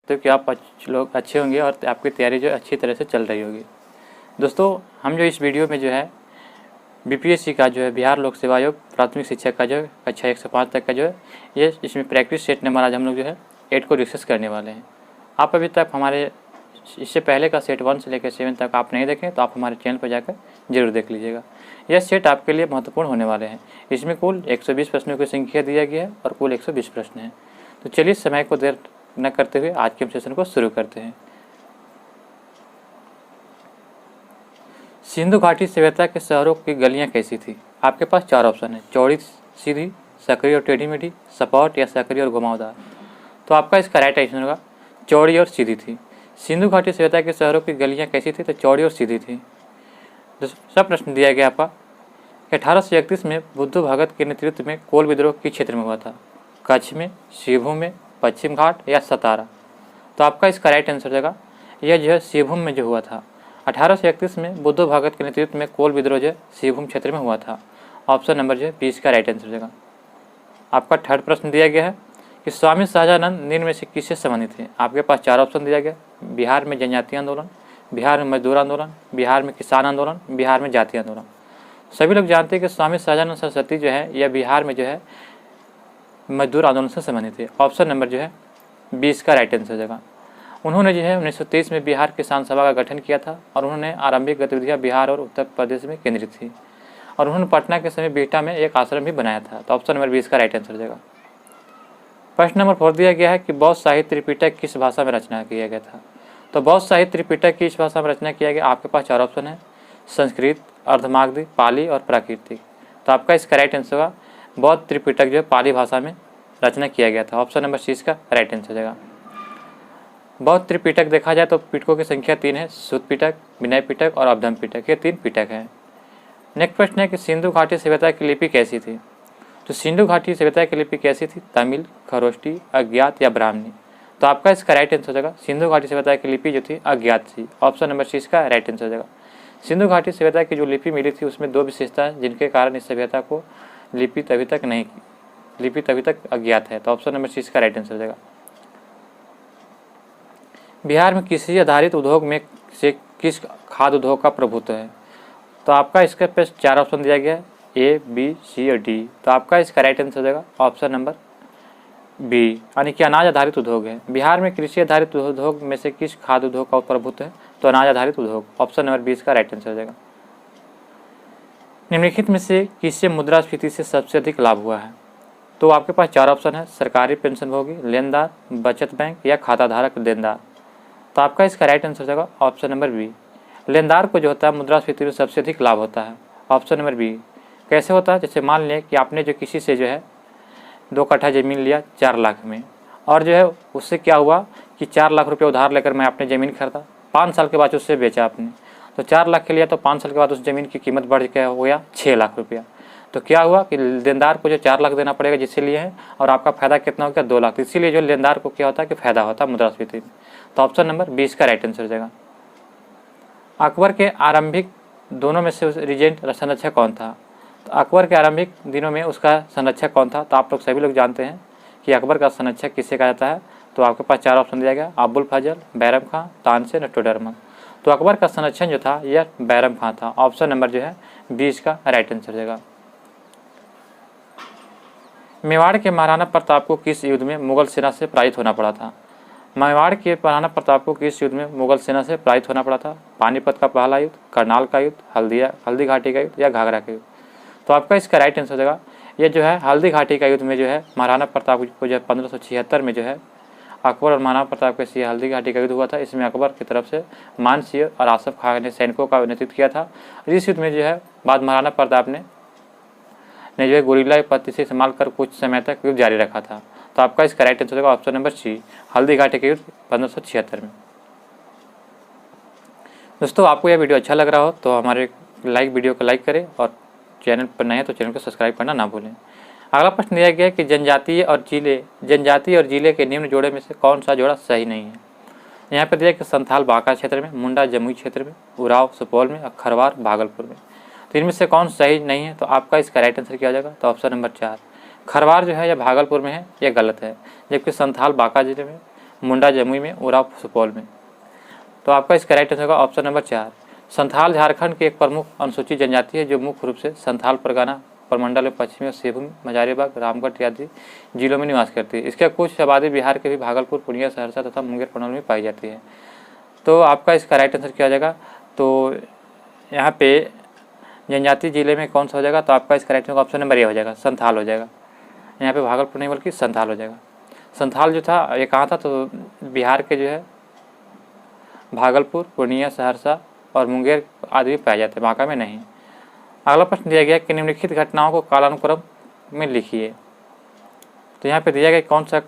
तो कि आप लोग अच्छे होंगे और आपकी तैयारी जो अच्छी तरह से चल रही होगी। दोस्तों, हम जो इस वीडियो में जो है बीपीएससी का जो है बिहार लोक सेवा आयोग प्राथमिक शिक्षक का जो है कक्षा 1 से 5 तक का जो है ये इसमें प्रैक्टिस सेट नंबर आज हम लोग जो है 8 को डिस्कस करने वाले हैं। आप अभी तक हमारे इससे पहले का सेट 1 से लेकर 7 तक आप नहीं देखें तो आप हमारे चैनल पर जाकर जरूर देख लीजिएगा। यह सेट आपके लिए महत्वपूर्ण होने वाले हैं। इसमें कुल 120 प्रश्नों की संख्या दिया गया है और कुल 120 प्रश्न हैं। तो चलिए समय को देर न करते हुए आज के सेशन को शुरू करते हैं। सिंधु घाटी सभ्यता के शहरों की गलियां कैसी थी? आपके पास 4 ऑप्शन है, चौड़ी सीधी, सकरी और टेढ़ी मेढ़ी, सपाट या सकरी और घुमावदार। तो आपका इसका राइट आंसर होगा चौड़ी और सीधी थी। सिंधु घाटी सभ्यता के शहरों की गलियां कैसी थी? तो चौड़ी और सीधी थी। दूसरा प्रश्न दिया गया आपका 1831 में बुद्ध भगत के नेतृत्व में कोल विद्रोह किस क्षेत्र में हुआ था? कच्छ में, सिंहभूम में, पश्चिम घाट या सतारा। तो आपका इसका राइट आंसर होगा यह जो है सिंहभूम में जो हुआ था। 1831 में बुद्ध भगत के नेतृत्व में कोल विद्रोह जो सिंहभूम क्षेत्र में हुआ था। ऑप्शन नंबर जो है 20 का राइट आंसर होगा। आपका थर्ड प्रश्न दिया गया है कि स्वामी सहजानंद निम्न में से किससे संबंधित थे? आपके पास 4 ऑप्शन दिया गया, बिहार में जनजातीय आंदोलन, बिहार में मजदूर आंदोलन, बिहार में किसान आंदोलन, बिहार में जातीय आंदोलन। सभी लोग जानते हैं कि स्वामी सहजानंद सरस्वती जो है यह बिहार में जो है मजदूर आंदोलन से संबंधित है। ऑप्शन नंबर जो है 20 का राइट आंसर होगा। उन्होंने जो है 1923 में बिहार किसान सभा का गठन किया था और उन्होंने आरंभिक गतिविधियां बिहार और उत्तर प्रदेश में केंद्रित थी और उन्होंने पटना के समय बिहटा में एक आश्रम भी बनाया था। तो ऑप्शन नंबर 20 का राइट आंसर हो जाएगा। प्रश्न नंबर 4 दिया गया है कि बौद्ध साहित्य त्रिपिटक किस भाषा में रचना किया गया था? तो बौद्ध साहित्य त्रिपिटक किस भाषा में रचना किया गया? आपके पास 4 ऑप्शन है, संस्कृत, अर्धमागधी, पाली और प्राकृतिक। तो आपका इसका राइट आंसर होगा बौद्ध त्रिपिटक जो है पाली भाषा में रचना किया गया था। ऑप्शन नंबर 30 का राइट आंसर हो जाएगा। बौद्ध त्रिपिटक देखा जाए तो पिटकों की संख्या 3 है, सुत्त पिटक, विनय पिटक और अभ्यम पिटक, ये 3 पिटक हैं। नेक्स्ट प्रश्न है कि सिंधु घाटी सभ्यता की लिपि कैसी थी? तो सिंधु घाटी सभ्यता की लिपि कैसी थी? तमिल, खरोष्टी, अज्ञात या ब्राह्मणी। तो आपका इसका राइट आंसर हो जाएगा सिंधु घाटी सभ्यता की लिपि जो थी अज्ञात थी। ऑप्शन नंबर 30 का राइट आंसर हो जाएगा। सिंधु घाटी सभ्यता की जो लिपि मिली थी उसमें 2 विशेषताएं जिनके कारण इस सभ्यता को लिपि तभी तक अज्ञात है। तो ऑप्शन नंबर 30 का राइट आंसर हो जाएगा। बिहार में कृषि आधारित उद्योग में से किस खाद्य उद्योग का प्रभुत्व है? तो आपका इसके पे 4 ऑप्शन दिया गया है, ए, बी, सी और डी। तो आपका इसका राइट आंसर हो जाएगा ऑप्शन नंबर बी, यानी कि अनाज आधारित उद्योग है। बिहार में कृषि आधारित उद्योग में से किस खाद्य उद्योग का प्रभुत्व है? तो अनाज आधारित उद्योग। ऑप्शन नंबर 20 का राइट आंसर हो जाएगा। निम्नलिखित में से किससे मुद्रास्फीति से सबसे अधिक लाभ हुआ है? तो आपके पास 4 ऑप्शन है, सरकारी पेंशनभोगी, लेनदार, बचत बैंक या खाताधारक देनदार। तो आपका इसका राइट आंसर हो जाएगा ऑप्शन नंबर बी, लेनदार को जो होता है मुद्रास्फीति में सबसे अधिक लाभ होता है। Option number B. कैसे होता है? जैसे मान लें कि आपने जो किसी से जो है 2 कट्ठा ज़मीन लिया 4 लाख में और जो है उससे क्या हुआ कि 4 लाख रुपये उधार लेकर मैं आपने ज़मीन खरीदा, 5 साल के बाद उससे बेचा आपने, तो 4 लाख के लिया तो 5 साल के बाद उस ज़मीन की कीमत बढ़ के हो गया 6 लाख रुपया। तो क्या हुआ कि लेनदार को जो 4 लाख देना पड़ेगा जिससे लिए हैं और आपका फ़ायदा कितना हो गया 2 लाख। इसीलिए जो लेनदार को क्या होता है कि फ़ायदा होता है मुद्रास्फीति में। तो ऑप्शन नंबर 20 का राइट आंसर हो जाएगा। अकबर के आरंभिक दोनों में से रिजेंट संरक्षक कौन था? तो अकबर के आरंभिक दिनों में उसका संरक्षक कौन था? तो आप लोग सभी लोग जानते हैं कि अकबर का संरक्षक किसे कहा जाता है। तो आपके पास 4 ऑप्शन दिया गया, अबुल फजल, बैरम खां, तानसेन और टोडरमल। तो अकबर का संरक्षक जो था यह बैरम खां था। ऑप्शन नंबर जो है 20 का राइट आंसर हो जाएगा। मेवाड़ के महाराणा प्रताप को किस युद्ध में मुगल सेना से पराजित होना पड़ा था? मेवाड़ के महाराणा प्रताप को किस युद्ध में मुगल सेना से पराजित होना पड़ा था? पानीपत का पहला युद्ध, करनाल का युद्ध, हल्दी घाटी का युद्ध या घाघरा का युद्ध। तो आपका इसका राइट आंसर हो जाएगा ये जो है हल्दी घाटी का युद्ध में जो है महाराणा प्रताप को जो है 1576 में जो है अकबर और महाराणा प्रताप के लिए हल्दी घाटी का युद्ध हुआ था। इसमें अकबर की तरफ से मान सिंह और आसफ खां ने सैनिकों का नेतृत्व किया था। इस युद्ध में जो है बाद महाराणा प्रताप ने जो है गोरिल्ला पद्धति से इस्तेमाल कर कुछ समय तक युद्ध जारी रखा था। तो आपका इसका राइट आंसर होगा ऑप्शन नंबर सी, हल्दी घाटी के युद्ध 1576 में। दोस्तों, आपको यह वीडियो अच्छा लग रहा हो तो हमारे वीडियो को लाइक करें और चैनल पर नए हैं तो चैनल को सब्सक्राइब करना ना भूलें। अगला प्रश्न दिया गया है कि जनजातीय और जिले के निम्न जोड़े में से कौन सा जोड़ा सही नहीं है? यहाँ पर दिया कि संथाल बांका क्षेत्र में, मुंडा जमुई क्षेत्र में, उराव सुपौल में और खरवार भागलपुर में। तो इनमें से कौन सही नहीं है? तो आपका इसका राइट आंसर क्या हो जाएगा? तो ऑप्शन नंबर 4, खरवार जो है यह भागलपुर में है, यह गलत है। जबकि संथाल बांका जिले में, मुंडा जमुई में, उराव सुपौल में। तो आपका इसका राइट आंसर होगा ऑप्शन नंबर 4। संथाल झारखंड की एक प्रमुख अनुसूचित जनजाति है जो मुख्य रूप से संथाल परगना प्रमंडल में पश्चिमी और सिंहभूम, हजारीबाग, रामगढ़ आदि जिलों में निवास करती है। इसका कुछ आबादी बिहार के भी भागलपुर, पूर्णिया, सहरसा तथा मुंगेर प्रमंडल में पाई जाती है। तो आपका इसका राइट आंसर क्या हो जाएगा? तो यहाँ पे जनजाति जिले में कौन सा हो जाएगा? तो आपका इसका right answer option number A हो जाएगा, संथाल हो जाएगा। यहाँ पे भागलपुर नहीं बल्कि संथाल हो जाएगा। संथाल जो था ये कहाँ था? तो बिहार के जो है भागलपुर, पूर्णिया, सहरसा और मुंगेर आदि में पाए जाते हैं, बांका में नहीं। अगला प्रश्न दिया गया कि निम्नलिखित घटनाओं को कालानुक्रम में लिखिए। तो यहाँ पे दिया गया कौन सा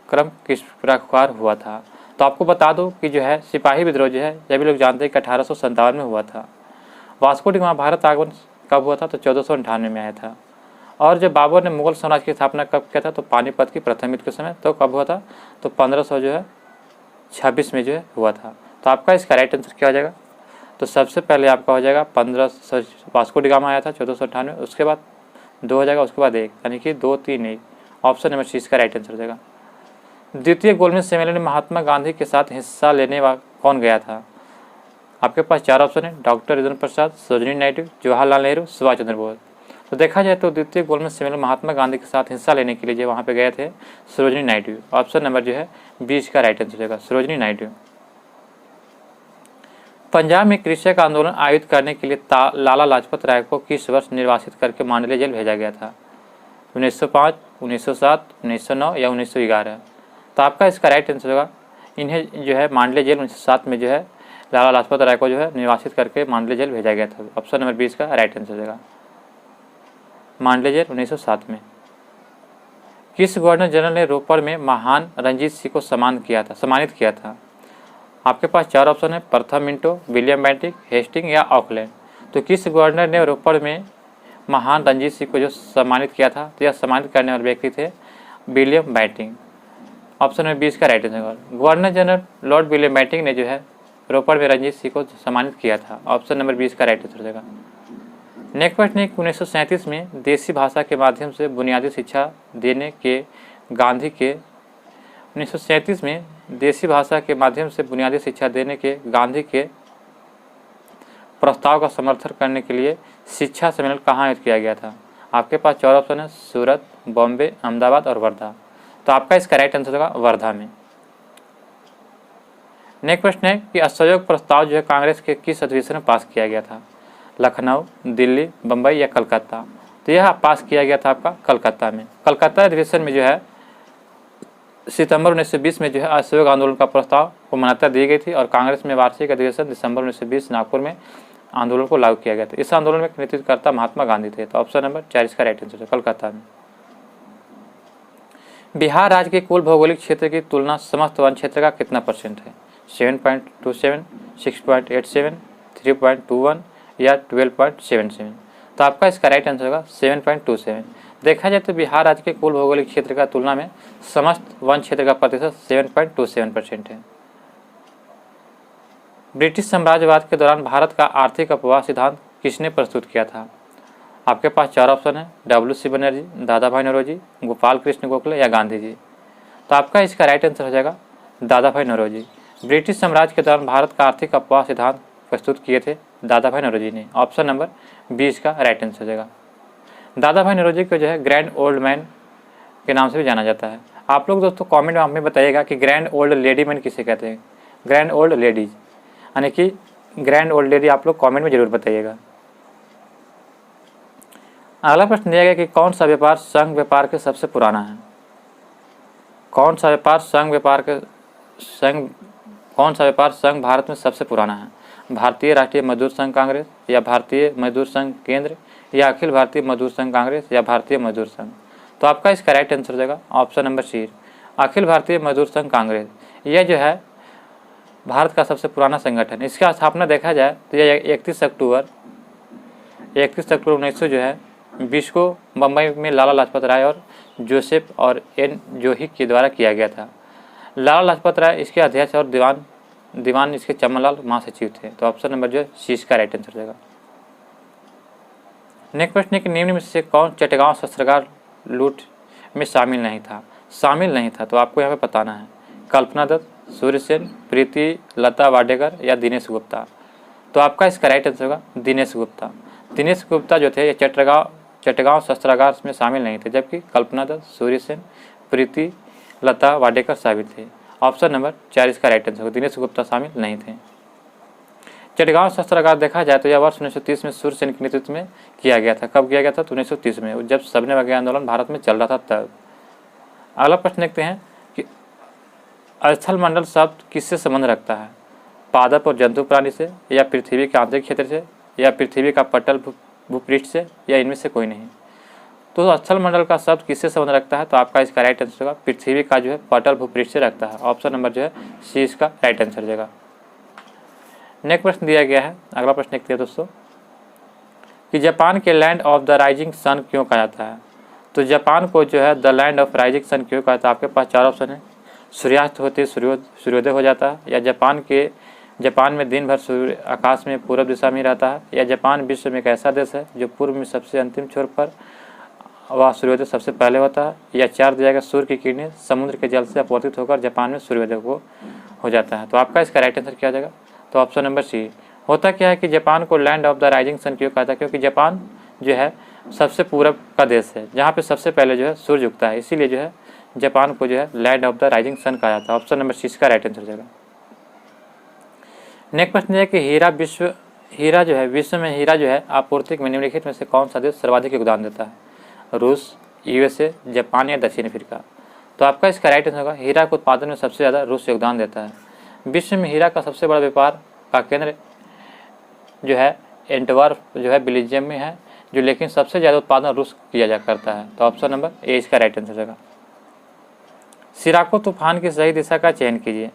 क्रम किस प्रकार हुआ था। तो आपको बता दो कि जो है सिपाही विद्रोह जो है सभी लोग जानते हैं कि 1857 में हुआ था। वास्को डी गामा भारत आगमन कब हुआ था? तो 1498 में आया था। और जब बाबर ने मुगल साम्राज्य की स्थापना कब किया था? तो पानीपत की प्रथम युद्ध के समय। तो कब हुआ था? तो 1526 में जो है हुआ था। तो आपका इसका राइट आंसर क्या हो जाएगा? तो सबसे पहले आपका हो जाएगा 1500 वास्को डी गामा आया था 1498, उसके बाद 2 हो जाएगा, उसके बाद 1, यानी कि 2, 3, 1। ऑप्शन नंबर सी इसका राइट आंसर हो जाएगा। द्वितीय गोलमेज सम्मेलन में महात्मा गांधी के साथ हिस्सा लेने वाला कौन गया था? आपके पास 4 ऑप्शन है, डॉक्टर राजेंद्र प्रसाद, सरोजिनी नायडू, जवाहरलाल नेहरू, सुभाष चंद्र बोस। तो देखा जाए तो द्वितीय गोलमेज सम्मेलन में महात्मा गांधी के साथ हिस्सा लेने के लिए जो वहाँ पे गए थे सरोजिनी नायडू। ऑप्शन नंबर जो है 20 का राइट आंसर हो जाएगा, सरोजिनी नायडू। पंजाब में कृषक आंदोलन आयोजित करने के लिए लाला लाजपत राय को किस वर्ष निर्वासित करके मांडले जेल भेजा गया था? 1905, 1907, 1909 या 1911। तो आपका इसका राइट आंसर होगा इन्हें जो है मांडले जेल 1907 में जो है लाला लाजपत राय को जो है निर्वासित करके मांडले जेल भेजा गया था। ऑप्शन नंबर 20 का राइट आंसर हो जाएगा, मांडले जेल 1907 में। किस गवर्नर जनरल ने रोपड़ में महान रंजीत सिंह को सम्मानित किया था? आपके पास 4 ऑप्शन है, प्रथम मिंटो, विलियम बेंटिक, हेस्टिंग या ऑकलैंड। तो किस गवर्नर ने रोपड़ में महान रंजीत सिंह को जो सम्मानित किया था? तो यह सम्मानित करने वाले व्यक्ति थे विलियम बेंटिक। ऑप्शन नंबर 20 का right answer. Governor general Lord William Bentinck ने जो है रोपड़ में रंजीत सिंह को सम्मानित किया था। ऑप्शन नंबर 20 का राइट आंसर हो जाएगा। नेक्स्ट प्रश्न है 1937 में देसी भाषा के माध्यम से बुनियादी शिक्षा देने के गांधी के 1937 में देसी भाषा के माध्यम से बुनियादी शिक्षा देने के गांधी के प्रस्ताव का समर्थन करने के लिए शिक्षा सम्मेलन कहाँ आयोजित किया गया था? आपके पास 4 ऑप्शन है, सूरत, बॉम्बे, अहमदाबाद और वर्धा। तो आपका इसका राइट आंसर होगा वर्धा में। नेक्स्ट प्रश्न है कि असहयोग प्रस्ताव जो है कांग्रेस के किस अधिवेशन में पास किया गया था? लखनऊ, दिल्ली, बम्बई या कलकत्ता। तो यह पास किया गया था आपका कलकत्ता में। कलकत्ता अधिवेशन में जो है सितंबर 1920 में जो है असहयोग आंदोलन का प्रस्ताव को मान्यता दी गई थी और कांग्रेस में वार्षिक अधिवेशन दिसंबर 1920 नागपुर में आंदोलन को लागू किया गया था। इस आंदोलन में नेतृत्वकर्ता महात्मा गांधी थे। तो ऑप्शन नंबर 4 इसका राइट आंसर है, कलकत्ता में। बिहार राज्य के कुल भौगोलिक क्षेत्र की तुलना समस्त वन क्षेत्र का कितना % है? 7.27, 6.87, 3.21 या 12.77। तो आपका इसका राइट आंसर होगा 7.27। देखा जाए तो बिहार राज्य के कुल भौगोलिक क्षेत्र का तुलना में समस्त वन क्षेत्र का प्रतिशत 7.27% है। ब्रिटिश साम्राज्यवाद के दौरान भारत का आर्थिक अपवाह सिद्धांत किसने प्रस्तुत किया था? आपके पास 4 ऑप्शन है, WC बनर्जी, दादा भाई नौरोजी, गोपाल कृष्ण गोखले या गांधी जी। तो आपका इसका राइट आंसर हो जाएगा दादा भाई नौरोजी। ब्रिटिश साम्राज्य के दौरान भारत का आर्थिक अपवाह सिद्धांत प्रस्तुत किए थे दादा भाई नौरोजी ने। ऑप्शन नंबर 20 का राइट आंसर हो जाएगा। दादा भाई नौरोजी को जो है ग्रैंड ओल्ड मैन के नाम से भी जाना जाता है। आप लोग दोस्तों कमेंट में हमें बताइएगा कि ग्रैंड ओल्ड लेडी मैन किसे कहते हैं? ग्रैंड ओल्ड लेडीज यानी कि ग्रैंड ओल्ड लेडी आप लोग कमेंट में जरूर बताइएगा। अगला प्रश्न दिया गया कि कौन सा व्यापार संघ व्यापार के सबसे पुराना है? कौन सा व्यापार संघ भारत में सबसे पुराना है? भारतीय राष्ट्रीय मजदूर संघ कांग्रेस या भारतीय मजदूर संघ केंद्र या अखिल भारतीय मजदूर संघ कांग्रेस या भारतीय मजदूर संघ। तो आपका इसका राइट आंसर हो जाएगा ऑप्शन नंबर सी, अखिल भारतीय मजदूर संघ कांग्रेस। यह जो है भारत का सबसे पुराना संगठन। इसका स्थापना देखा जाए तो यह 31 अक्टूबर 1900 जो है 20 को बम्बई में लाला लाजपत राय और जोसेफ और एन जोही के द्वारा किया गया था। लाला लाजपत राय इसके अध्यक्ष और दीवान इसके चमनलाल महासचिव थे। तो ऑप्शन नंबर जो है सी का राइट आंसर रहेगा। नेक्स्ट प्रश्न है कि निम्न में से कौन चटगांव शस्त्रागार लूट में शामिल नहीं था? तो आपको यहाँ पे बताना है। कल्पना दत्त, सूर्य सेन, प्रीति लता वाडेकर या दिनेश गुप्ता। तो आपका इसका राइट आंसर होगा दिनेश गुप्ता। दिनेश गुप्ता जो थे ये चट्टगांव शस्त्रागार में शामिल नहीं थे, जबकि कल्पना दत्त, सूर्य सेन, प्रीति लता वाडेकर शामिल थे। ऑप्शन नंबर 4 इसका राइट आंसर होगा, दिनेश गुप्ता शामिल नहीं थे। चट्टगांव शस्त्रागार देखा जाए तो यह वर्ष 1930 में सूर्य सेन के नेतृत्व में किया गया था। कब किया गया था? तो 1930 में, जब सबने वगैरह आंदोलन भारत में चल रहा था तब। अगला प्रश्न देखते हैं कि स्थल मंडल शब्द किससे संबंध रखता है? पादप और जंतु प्राणी से, या पृथ्वी के आंतरिक क्षेत्र से, या पृथ्वी का पटल भूपृष्ठ से, या इनमें से कोई नहीं। तो स्थल मंडल का शब्द किससे संबंध रखता है? तो आपका इसका राइट आंसर होगा पृथ्वी का जो है पटल भूपृष्ठ से रखता है। ऑप्शन नंबर जो है सी इसका राइट आंसर देगा। नेक्स्ट प्रश्न दिया गया है, अगला प्रश्न देखते हैं दोस्तों कि जापान के land of the rising sun क्यों कहा जाता है? तो जापान को जो है the land of rising sun क्यों कहा जाता है? आपके पास 4 ऑप्शन है। सूर्यास्त होते सूर्योदय हो जाता है, या जापान में दिन भर सूर्य आकाश में पूर्व दिशा में रहता है, या जापान विश्व में एक ऐसा देश है जो पूर्व में सबसे अंतिम छोर पर वह सूर्योदय सबसे पहले होता है, या 4 दिया गया सूर्य की किरणें समुद्र के जल से अपवर्तित होकर जापान में सूर्योदय को हो जाता है। तो आपका इसका राइट आंसर क्या हो जाएगा? तो ऑप्शन नंबर सी। होता क्या है कि जापान को land of the rising sun क्यों कहा था? क्योंकि जापान जो है सबसे पूरब का देश है, जहाँ पे सबसे पहले जो है सूर्य उगता है, इसीलिए जो है जापान को जो है land of the rising sun कहा जाता है। ऑप्शन नंबर सी इसका राइट आंसर जाएगा। नेक्स्ट प्रश्न है कि विश्व में हीरा जो है आपूर्ति में निम्नलिखित में से कौन सा देश सर्वाधिक योगदान देता है? रूस, यूएसए, जापान या दक्षिण अफ्रीका। तो आपका इसका राइट आंसर होगा हीरा के उत्पादन में सबसे ज़्यादा रूस योगदान देता है। विश्व में हीरा का सबसे बड़ा व्यापार का केंद्र जो है एंटवर्प जो है बेल्जियम में है, जो लेकिन सबसे ज़्यादा उत्पादन रूस किया जा करता है। तो ऑप्शन नंबर ए इसका राइट आंसर होगा। सिराको तूफान की सही दिशा का चयन कीजिए।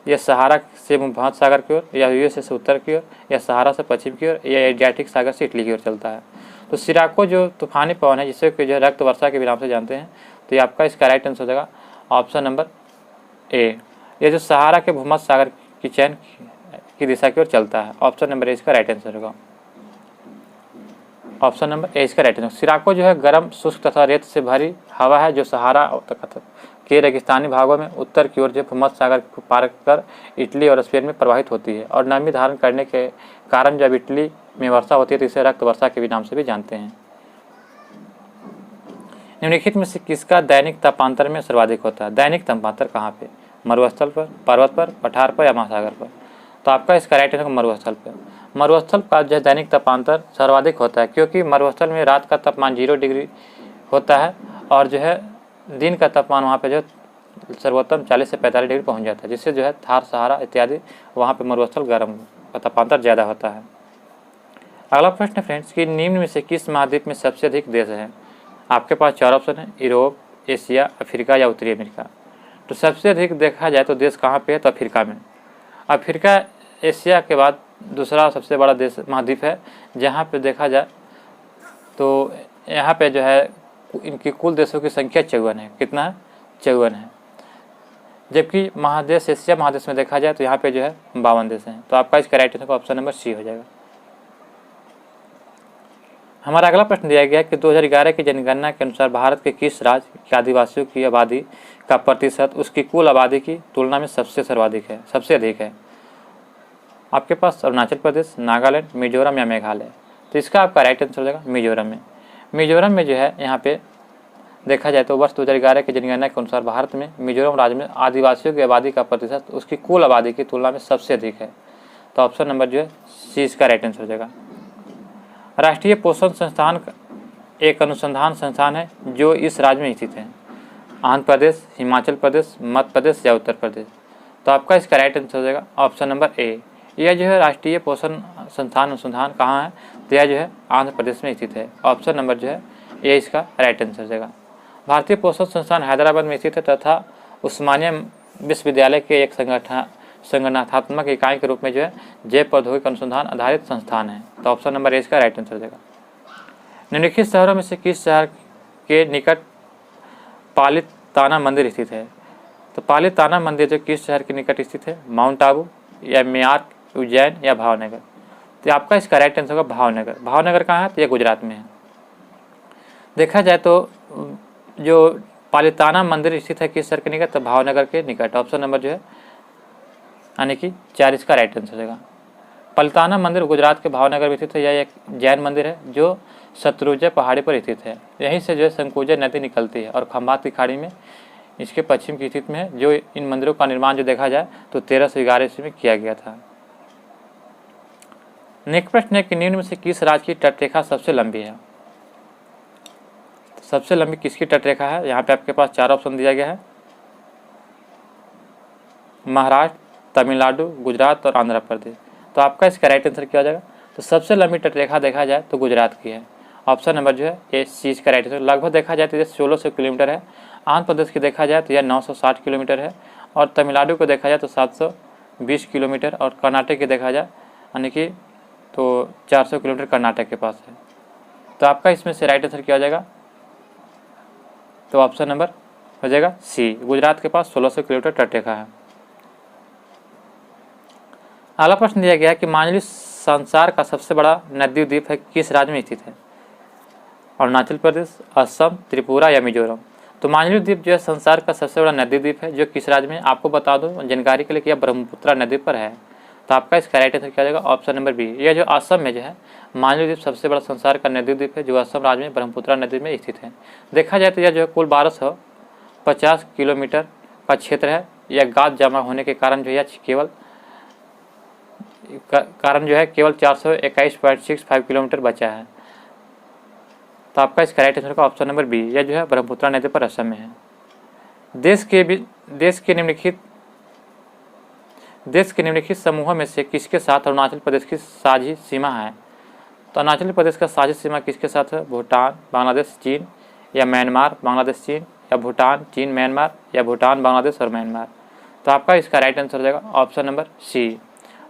यह सहारा से भूमध्य सागर की ओर, या यूएसए से उत्तर की ओर, या सहारा से पश्चिम की ओर, या एड्रियाटिक सागर से इटली की ओर चलता है। तो सिराको जो तूफानी पवन है, जिसे कि जो रक्त वर्षा के नाम से जानते हैं, तो ये आपका इसका राइट आंसर हो जाएगा ऑप्शन नंबर ए। ये जो सहारा के भूमध्य सागर की चयन की दिशा की ओर चलता है। ऑप्शन नंबर ए इसका राइट आंसर होगा। ऑप्शन नंबर ए इसका राइट आंसर। सिराको जो है गर्म, शुष्क तथा रेत से भरी हवा है, जो सहारा के रेगिस्तानी भागों में उत्तर की ओर जो भूमध्य सागर को पार कर इटली और स्पेन में प्रवाहित होती है, और नमी धारण करने के कारण जब इटली में वर्षा होती है तो इसे रक्त वर्षा के भी नाम से भी जानते हैं। निम्नलिखित में से किसका दैनिक तापांतर में सर्वाधिक होता है? दैनिक तापांतर कहाँ पे? मरुस्थल पर, पर्वत पर, पठार पर या महासागर पर? तो आपका इसका राइट आंसर मरुस्थल पर। मरुस्थल का जो दैनिक तापांतर सर्वाधिक होता है, क्योंकि मरुस्थल में रात का तापमान 0 डिग्री होता है, और जो है दिन का तापमान वहाँ पे जो सर्वोत्तम 40 से 45 डिग्री पहुँच जाता है, जिससे जो है थार, सहारा इत्यादि वहाँ पे मरुस्थल गर्म का तापांतर ज़्यादा होता है। अगला प्रश्न है फ्रेंड्स कि निम्न में से किस महाद्वीप में सबसे अधिक देश हैं? आपके पास 4 ऑप्शन है, यूरोप, एशिया, अफ्रीका या उत्तरी अमेरिका। तो सबसे अधिक देखा जाए तो देश कहाँ पे है? तो अफ्रीका में। अफ्रीका एशिया के बाद दूसरा सबसे बड़ा देश महाद्वीप है, जहाँ पे देखा जाए तो यहाँ पे जो है इनकी कुल देशों की संख्या 54 है। कितना है? 54 है। जबकि महादेश एशिया महादेश में देखा जाए तो यहाँ पे जो है 52 देश हैं। तो आपका इसका right answer option number C हो जाएगा। हमारा अगला प्रश्न दिया गया है कि 2011 की जनगणना के अनुसार भारत के किस राज्य के आदिवासियों की आबादी का प्रतिशत उसकी कुल आबादी की तुलना में सबसे अधिक है? आपके पास अरुणाचल प्रदेश, नागालैंड, मिजोरम या मेघालय। तो इसका आपका राइट आंसर हो जाएगा मिजोरम में। मिजोरम में जो है यहाँ पे देखा जाए तो वर्ष 2011 की जनगणना के अनुसार भारत में मिजोरम राज्य में आदिवासियों की आबादी का प्रतिशत उसकी कुल आबादी की तुलना में सबसे अधिक है। तो ऑप्शन नंबर जो है सी इसका राइट आंसर हो जाएगा। राष्ट्रीय पोषण संस्थान एक अनुसंधान संस्थान है जो इस राज्य में स्थित है? आंध्र प्रदेश, हिमाचल प्रदेश, मध्य प्रदेश या उत्तर प्रदेश। तो आपका इसका राइट आंसर हो जाएगा ऑप्शन नंबर ए। यह जो है राष्ट्रीय पोषण संस्थान अनुसंधान कहाँ है? तो यह जो है आंध्र प्रदेश में स्थित है। ऑप्शन नंबर जो है ए इसका राइट आंसर हो जाएगा। भारतीय पोषण संस्थान हैदराबाद में स्थित है तथा उस्मानिया विश्वविद्यालय के एक संगठनात्मक इकाई के रूप में जो है जैव प्रौद्योगिकी अनुसंधान आधारित संस्थान है। तो ऑप्शन नंबर ए इसका राइट आंसर हो जाएगा। निम्नलिखित शहरों में से किस शहर के निकट पालिताना मंदिर स्थित है? तो पालिताना मंदिर जो किस शहर के निकट स्थित है? माउंट आबू या मेवात, उज्जैन या भावनगर। तो आपका इसका राइट आंसर होगा भावनगर। भावनगर कहाँ है? तो यह गुजरात में है। देखा जाए तो जो पालिताना मंदिर स्थित है किस शहर के निकट? तो भावनगर के निकट। ऑप्शन नंबर जो है यानी कि 4 इसका राइट आंसर हो जाएगा। पलिताना मंदिर गुजरात के भावनगर में स्थित है। यह एक जैन मंदिर है जो शत्रुंजय पहाड़ी पर स्थित है। यहीं से जो है संकुजय नदी निकलती है और खंभात की खाड़ी में इसके पश्चिम की स्थिति में है। जो इन मंदिरों का निर्माण जो देखा जाए तो 1311 ईस्वी में किया गया था। नेक्स्ट प्रश्न है कि निम्न में से किस राज्य की तटरेखा सबसे लंबी है? सबसे लंबी किसकी तटरेखा है? यहाँ पे आपके पास 4 ऑप्शन दिया गया है, महाराष्ट्र, तमिलनाडु, गुजरात और आंध्र प्रदेश। तो आपका इसका राइट आंसर क्या हो जाएगा? तो सबसे लंबी तटरेखा देखा जाए तो गुजरात की है। ऑप्शन नंबर जो है ये चीज का राइट आंसर। लगभग देखा जाए तो ये 1600 किलोमीटर है। आंध्र प्रदेश की देखा जाए तो यह 960 किलोमीटर है और तमिलनाडु को देखा जाए तो 720 किलोमीटर और कर्नाटक की देखा जाए यानी कि तो 400 किलोमीटर कर्नाटक के पास है। तो आपका इसमें से राइट आंसर क्या हो जाएगा? तो ऑप्शन नंबर हो जाएगा सी, गुजरात के पास 1600 किलोमीटर तटरेखा है। अगला प्रश्न दिया गया है कि मांजुली संसार का सबसे बड़ा नदी द्वीप है किस राज्य में स्थित है? अरुणाचल प्रदेश, असम, त्रिपुरा या मिजोरम। तो मांजुली द्वीप जो है संसार का सबसे बड़ा नदी द्वीप है जो किस राज्य में? आपको बता दूं जानकारी के लिए कि यह ब्रह्मपुत्र नदी पर है। तो आपका इसका राइट आंसर क्या हो जाएगा? Option number B. यह जो असम में जो है मांजुली द्वीप सबसे बड़ा संसार का नदी द्वीप है जो असम राज्य में ब्रह्मपुत्र नदी में स्थित है। देखा जाए तो यह जो है कुल 1250 किलोमीटर का क्षेत्र है। यह गाद जमा होने के कारण जो है केवल 421.65 किलोमीटर बचा है। तो आपका इसका राइट आंसर का ऑप्शन नंबर बी, यह जो है ब्रह्मपुत्र नदी पर असम में है। देश के निम्नलिखित समूहों में से किसके साथ अरुणाचल प्रदेश की साझी सीमा है? तो अरुणाचल प्रदेश का साझी सीमा किसके साथ है? भूटान, बांग्लादेश, चीन या म्यांमार, बांग्लादेश, चीन या भूटान, चीन, म्यांमार या भूटान, बांग्लादेश और म्यांमार। तो आपका इसका राइट आंसर हो जाएगा ऑप्शन नंबर सी,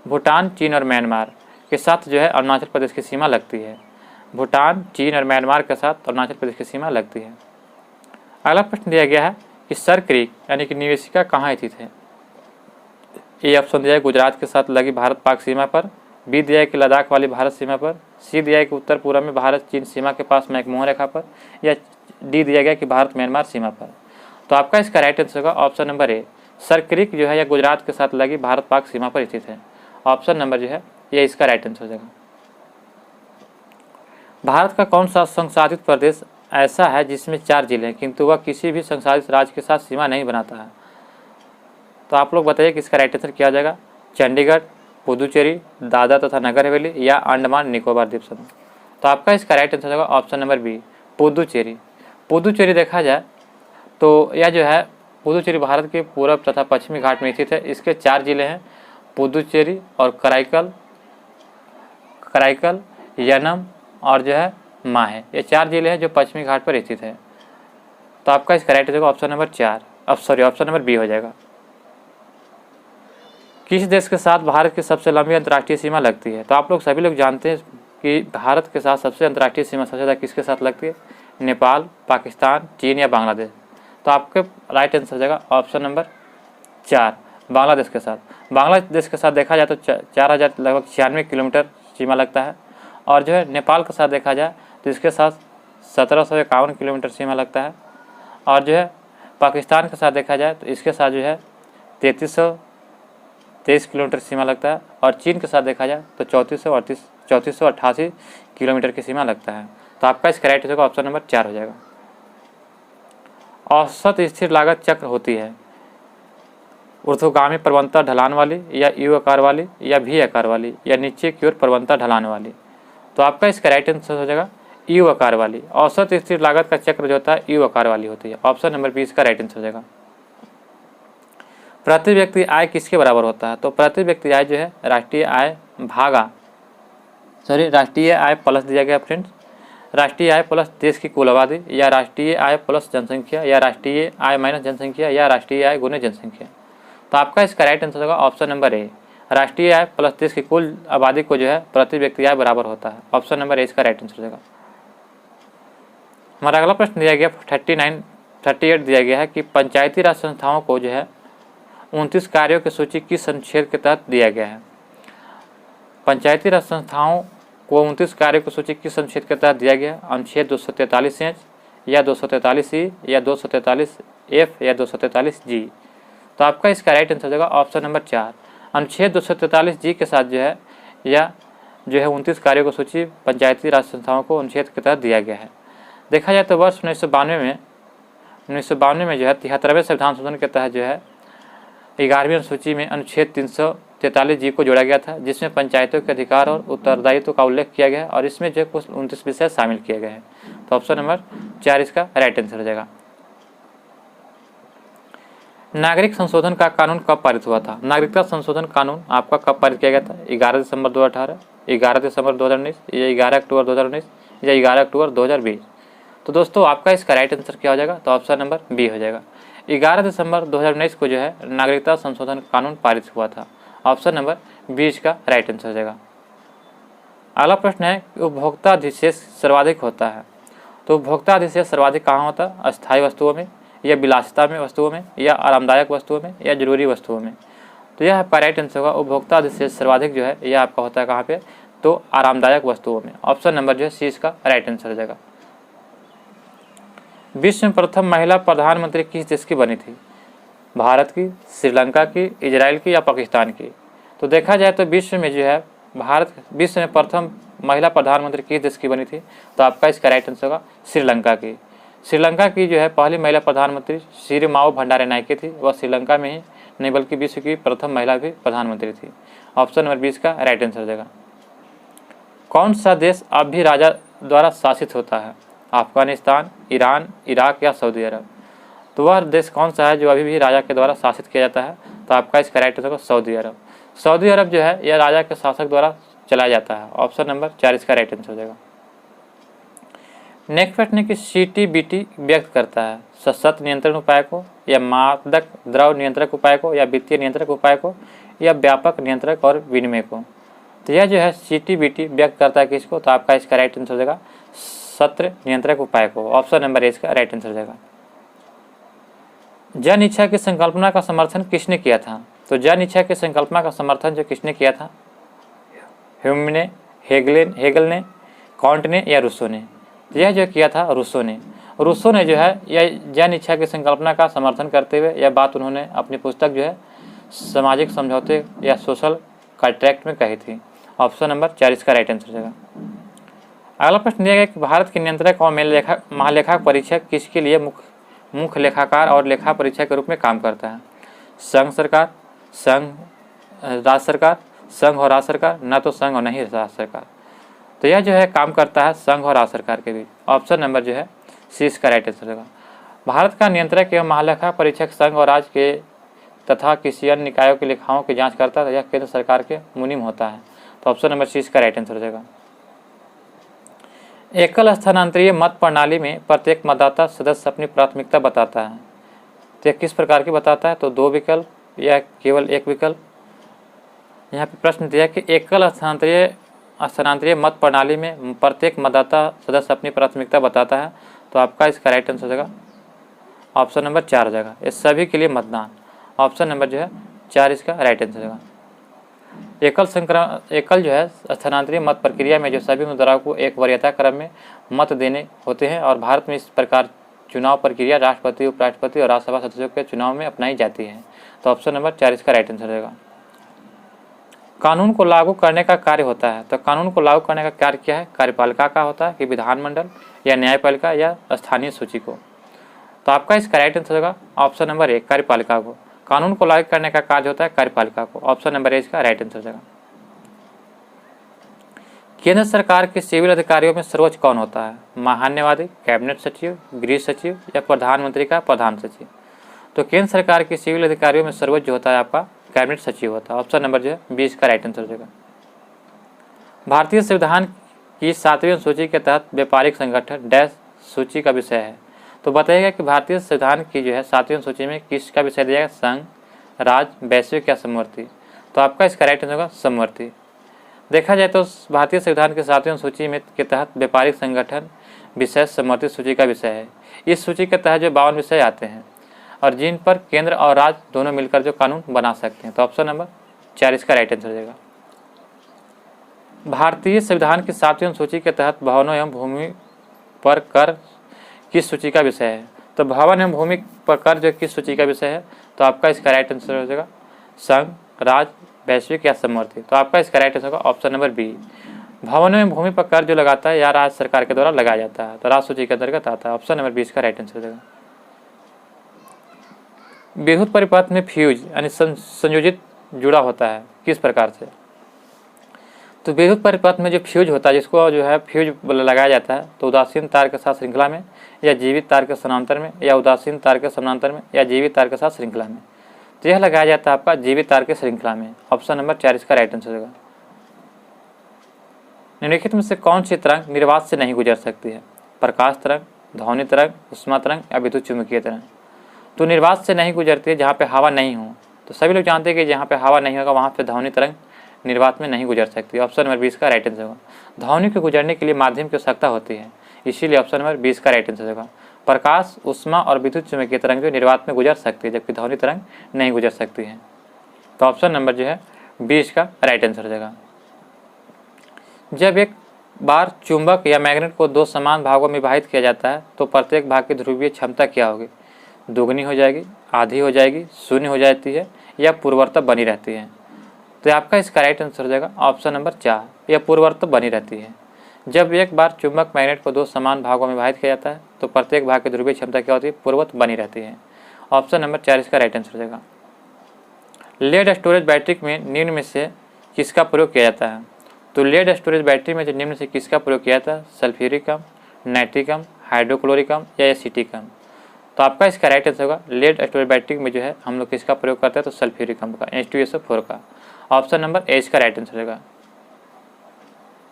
भूटान, चीन और म्यांमार के साथ जो है अरुणाचल प्रदेश की सीमा लगती है। भूटान, चीन और म्यांमार के साथ अरुणाचल प्रदेश की सीमा लगती है। अगला प्रश्न दिया गया है कि सर क्रीक यानी कि निवेशिका कहाँ स्थित है? ए ऑप्शन दिया है गुजरात के साथ लगी भारत पाक सीमा पर, बी दिया है कि लद्दाख वाली भारत सीमा पर, सी दिया है कि उत्तर पूर्व में भारत चीन सीमा के पास मैकमोहन रेखा पर, या डी दिया गया कि भारत म्यांमार सीमा पर। तो आपका इसका राइट आंसर होगा option number A, sir creek जो है यह गुजरात के साथ लगी भारत पाक सीमा पर स्थित है। ऑप्शन नंबर जो है ये इसका राइट आंसर हो जाएगा। भारत का कौन सा संसाधित प्रदेश ऐसा है जिसमें 4 जिले हैं किंतु वह किसी भी संसाधित राज्य के साथ सीमा नहीं बनाता है? तो आप लोग बताइए कि इसका राइट आंसर क्या हो जाएगा? चंडीगढ़, पुदुचेरी, दादरा तथा नगर हवेली या अंडमान निकोबार द्वीप समूह। तो आपका इसका राइट आंसर होगा option number B, Puducherry. Puducherry देखा जाए तो यह जो है पुदुचेरी भारत के पूर्व तथा पश्चिमी घाट में स्थित है। इसके 4 जिले हैं, पुदुचेरी और कराईकल, यनम और जो है माहे। ये 4 जिले हैं जो पश्चिमी घाट पर स्थित है। तो आपका इसका राइट होगा option number 4, option number B हो जाएगा। किस देश के साथ भारत की सबसे लंबी अंतर्राष्ट्रीय सीमा लगती है? तो आप लोग सभी लोग जानते हैं कि भारत के साथ सबसे अंतर्राष्ट्रीय सीमा सबसे ज़्यादा किसके साथ लगती है? नेपाल, पाकिस्तान, चीन या बांग्लादेश। तो आपके राइट आंसर हो जाएगा ऑप्शन नंबर 4, बांग्लादेश के साथ। बांग्लादेश के साथ देखा जाए तो 4000 लगभग 96 किलोमीटर सीमा लगता है। और जो है नेपाल के साथ देखा जाए तो इसके साथ 1751 किलोमीटर सीमा लगता है। और जो है पाकिस्तान के साथ देखा जाए तो इसके साथ जो है 3323 किलोमीटर सीमा लगता है। और चीन के साथ देखा जाए तो 3488 किलोमीटर की सीमा लगता है। तो आपका इसका राइट होगा ऑप्शन नंबर 4 हो जाएगा। औसत स्थिर लागत चक्र होती है ऊर्ध्वगामी प्रवणता ढलान वाली या यू आकार वाली या भी आकार वाली या नीचे की ओर प्रवणता ढलान वाली। तो आपका इसका राइट आंसर हो जाएगा यू आकार वाली। औसत स्थिर लागत का चक्र जो होता है यू आकार वाली होती है। ऑप्शन नंबर 20 का राइट आंसर हो जाएगा। प्रति व्यक्ति आय किसके बराबर होता है? तो प्रति व्यक्ति आय जो है राष्ट्रीय आय प्लस दिया गया फ्रेंड्स, राष्ट्रीय आय प्लस देश की कुल आबादी या राष्ट्रीय आय प्लस जनसंख्या या राष्ट्रीय आय माइनस जनसंख्या या राष्ट्रीय आय गुने जनसंख्या। तो आपका इसका राइट आंसर होगा ऑप्शन नंबर ए, राष्ट्रीय आय प्लस देश की कुल आबादी को जो है प्रति व्यक्ति आय बराबर होता है। ऑप्शन नंबर ए इसका राइट आंसर हो जाएगा। हमारा अगला प्रश्न दिया गया 38 दिया गया है कि पंचायती राज संस्थाओं को जो है 29 कार्यों की सूची किस अनुच्छेद के तहत दिया गया है? पंचायती राज संस्थाओं को 29 कार्यों की सूची किस अनुच्छेद के तहत दिया गया? अनुच्छेद 243 एच या 243E या 243F या 243G। तो आपका इसका राइट आंसर हो जाएगा ऑप्शन नंबर 4। अनुच्छेद 243G के साथ या 29 कार्यों की सूची पंचायती राज संस्थाओं को अनुच्छेद के तहत दिया गया है। देखा जाए तो वर्ष 1992 में 73वें संविधान संशोधन के तहत 11वीं अनुसूची में अनुच्छेद 343G को जोड़ा गया था, जिसमें पंचायतों के अधिकार और उत्तरदायित्व का उल्लेख किया गया है और इसमें कुछ 29 विषय शामिल किए गए हैं। तो ऑप्शन नंबर 4 इसका राइट आंसर हो जाएगा। नागरिक संशोधन का कानून कब पारित हुआ था? नागरिकता संशोधन कानून आपका कब पारित किया गया था? 11 दिसंबर 2018, 11 दिसंबर 2019 या 11 अक्टूबर 2019 या 11 अक्टूबर 2020। तो दोस्तों आपका इसका राइट आंसर क्या हो जाएगा? तो ऑप्शन नंबर बी हो जाएगा। 11 दिसंबर 2019 को नागरिकता संशोधन कानून पारित हुआ था। ऑप्शन नंबर बी इसका राइट आंसर हो जाएगा। अगला प्रश्न है, उपभोक्ता अधिशेष सर्वाधिक होता है। तो उपभोक्ता अधिशेष सर्वाधिक कहाँ होता है? अस्थायी वस्तुओं में या विलासिता में वस्तुओं में या आरामदायक वस्तुओं में या जरूरी वस्तुओं में। तो यह आपका राइट आंसर होगा। उपभोक्ता अधिशेष सर्वाधिक यह आपका होता है कहाँ पे? तो आरामदायक वस्तुओं में। ऑप्शन नंबर सी इसका राइट आंसर हो जाएगा। विश्व में प्रथम महिला प्रधानमंत्री किस देश की बनी थी? भारत की, श्रीलंका की, इजराइल की या पाकिस्तान की? तो देखा जाए तो विश्व में प्रथम महिला प्रधानमंत्री किस देश की बनी थी? तो आपका इसका राइट आंसर होगा श्रीलंका की। श्रीलंका की पहली महिला प्रधानमंत्री सिरिमाओ भंडारनायके थी। वह श्रीलंका में ही नहीं बल्कि विश्व की प्रथम महिला भी प्रधानमंत्री थी। ऑप्शन नंबर 20 का राइट आंसर हो जाएगा। कौन सा देश अब भी राजा द्वारा शासित होता है? अफगानिस्तान, ईरान, इराक या सऊदी अरब? तो वह देश कौन सा है जो अभी भी राजा के द्वारा शासित किया जाता है? तो आपका इसका राइट आंसर होगा सऊदी अरब। सऊदी अरब यह राजा के शासक द्वारा चलाया जाता है। ऑप्शन नंबर 4 इसका राइट आंसर हो जाएगा। नेक्स्ट प्रश्न है कि CTBT व्यक्त करता है सशक्त नियंत्रण उपाय को या मादक द्रव्य नियंत्रक उपाय को या वित्तीय नियंत्रक उपाय को या व्यापक नियंत्रक और विनिमय को। तो यह CTBT व्यक्त करता है किसको? तो आपका इसका राइट आंसर हो जाएगा सत्र नियंत्रक उपाय को। ऑप्शन नंबर इसका राइट आंसर हो जाएगा। जन इच्छा की संकल्पना का समर्थन किसने किया था? तो जन इच्छा की संकल्पना का समर्थन किसने किया था? ह्यूम ने, हेगल ने, कांट ने या रूसो ने? यह किया था रूसो ने। रूसो ने यह जन इच्छा की संकल्पना का समर्थन करते हुए यह बात उन्होंने अपनी पुस्तक सामाजिक समझौते या सोशल कॉन्ट्रैक्ट में कही थी। ऑप्शन नंबर 4 इसका राइट आंसर हो जाएगा। अगला प्रश्न दिया गया कि भारत के नियंत्रक और महालेखा परीक्षक किसके लिए मुख्य लेखाकार और लेखा परीक्षक के रूप में काम करता है? संघ सरकार, राज्य सरकार, संघ और राज्य सरकार, न तो संघ और नहीं राज्य सरकार। तो यह काम करता है संघ और राज्य सरकार के बीच। ऑप्शन नंबर सी इसका राइट आंसर होगा। भारत का नियंत्रक एवं महालेखा परीक्षक संघ और राज्य के तथा किसी अन्य निकायों की लेखाओं की जांच करता है। यह केंद्र सरकार के मुनीम होता है। तो ऑप्शन नंबर सी इसका राइट आंसर हो जाएगा। एकल स्थानांतरीय मत प्रणाली में प्रत्येक मतदाता सदस्य अपनी प्राथमिकता बताता है। तो यह किस प्रकार की बताता है? तो 2 विकल्प या केवल 1 विकल्प? यहाँ पे प्रश्न दिया कि एकल स्थानांतरीय मत प्रणाली में प्रत्येक मतदाता सदस्य अपनी प्राथमिकता बताता है। तो आपका इसका राइट आंसर हो जाएगा ऑप्शन नंबर 4 हो जाएगा। ये सभी के लिए मतदान। ऑप्शन नंबर 4 इसका राइट आंसर होगा। एकल स्थानांतरीय मत प्रक्रिया में सभी उम्मीदवारों को एक वरीयता क्रम में मत देने होते हैं और भारत में इस प्रकार चुनाव प्रक्रिया राष्ट्रपति, उपराष्ट्रपति और राज्यसभा सदस्यों के चुनाव में अपनाई जाती है। तो ऑप्शन नंबर 4 इसका राइट आंसर रहेगा। कानून को लागू करने का कार्य होता है। तो कानून को लागू करने का कार्य क्या है? कार्यपालिका का होता है कि विधानमंडल या न्यायपालिका या स्थानीय सूची को? तो आपका इसका राइट आंसर होगा ऑप्शन नंबर 1 कार्यपालिका को। कानून को लागू करने का कार्य होता है कार्यपालिका को। ऑप्शन नंबर 1 इसका राइट आंसर हो जाएगा। केंद्र सरकार के सिविल अधिकारियों में सर्वोच्च कौन होता है? महान्यायवादी, कैबिनेट सचिव, गृह सचिव या प्रधानमंत्री का प्रधान सचिव? तो केंद्र सरकार के सिविल अधिकारियों में सर्वोच्च होता है आपका कैबिनेट सचिव होता है। ऑप्शन नंबर 20 का राइट आंसर हो जाएगा। भारतीय संविधान की 7वीं सूची के तहत व्यापारिक संगठन डैश सूची का विषय है। तो बताइएगा कि भारतीय संविधान की 7वीं सूची में किसका विषय दिया गया? संघ, राज्य, वैश्विक या समवर्ती? तो आपका इसका राइट आंसर होगा समवर्ती। देखा जाए तो भारतीय संविधान की 7वीं सूची में के तहत व्यापारिक संगठन विषय समवर्ती सूची का विषय है। इस सूची के तहत 52 विषय आते हैं और जिन पर केंद्र और राज्य दोनों मिलकर कानून बना सकते हैं। तो ऑप्शन नंबर 4 इसका राइट आंसर हो जाएगा। भारतीय संविधान की 7वीं सूची के तहत भवनों एवं भूमि पर कर किस सूची का विषय है? तो भवन एवं भूमि पर कर जो किस सूची का विषय है? तो आपका इसका राइट आंसर हो जाएगा संघ, राज्य, वैश्विक या समवर्ती। तो आपका इसका राइट आंसर होगा ऑप्शन नंबर बी। भवन एवं भूमि पर कर जो लगाता है या राज्य सरकार के द्वारा लगाया जाता है, तो राज्य सूची के अंतर्गत आता है। ऑप्शन नंबर बी इसका राइट आंसर हो जाएगा। विद्युत परिपथ में फ्यूज यानी संयोजित जुड़ा होता है किस प्रकार से? तो विद्युत परिपथ में जो फ्यूज होता है, जिसको जो है फ्यूज लगाया जाता है, तो उदासीन तार के साथ श्रृंखला में या जीवित तार के समानांतर में या उदासीन तार के समानांतर में या जीवित तार के साथ श्रृंखला में। तो यह लगाया जाता है आपका जीवित तार के श्रृंखला में। ऑप्शन नंबर 4 इसका राइट आंसर होगा। निम्नलिखित में से कौन सी तरंग निर्वात से नहीं गुजर सकती है? प्रकाश तरंग, ध्वनि तरंग, उष्मा तरंग या विद्युत चुम्बकीय तरंग। तो निर्वात से नहीं गुजरती है जहाँ पे हवा नहीं हो। तो सभी लोग जानते हैं कि जहाँ पे हवा नहीं होगा वहाँ पे ध्वनि तरंग निर्वात में नहीं गुजर सकती। ऑप्शन नंबर 20 का राइट आंसर होगा। ध्वनि को गुजरने के लिए माध्यम की आवश्यकता होती है, इसीलिए ऑप्शन नंबर 20 का राइट आंसर होगा। प्रकाश, उष्मा और विद्युत चुम्बकीय तरंग जो निर्वात में गुजर सकती है, जबकि ध्वनि तरंग नहीं गुजर सकती है। तो ऑप्शन नंबर जो है 20 का राइट आंसर हो जाएगा। जब एक बार चुंबक या मैग्नेट को दो समान भागों में विभाजित किया जाता है, तो प्रत्येक भाग की ध्रुवीय क्षमता क्या होगी? दोगुनी हो जाएगी, आधी हो जाएगी, शून्य हो जाती है या पूर्ववत बनी रहती है? तो आपका इसका राइट आंसर हो जाएगा ऑप्शन नंबर 4, यह पूर्ववत बनी रहती है। जब एक बार चुंबक मैग्नेट को दो समान भागों में विभाजित किया जाता है, तो प्रत्येक भाग की ध्रुवीय क्षमता क्या होती है? पूर्ववत बनी रहती है। ऑप्शन नंबर 4 इसका राइट आंसर हो जाएगा। लेड स्टोरेज बैटरी में निम्न में से किसका प्रयोग किया जाता है? तो लेड स्टोरेज बैटरी में जो निम्न से किसका प्रयोग किया जाता है? सल्फ्यूरिकम, नाइट्रिकम, हाइड्रोक्लोरिकम या एसिटिकम। तो आपका इसका राइट आंसर होगा लेड स्टोरेज बैटरी में जो है हम लोग किसका प्रयोग करते हैं? तो सल्फ्यूरिकम का, H2SO4 का। ऑप्शन नंबर ए इसका राइट आंसर होगा।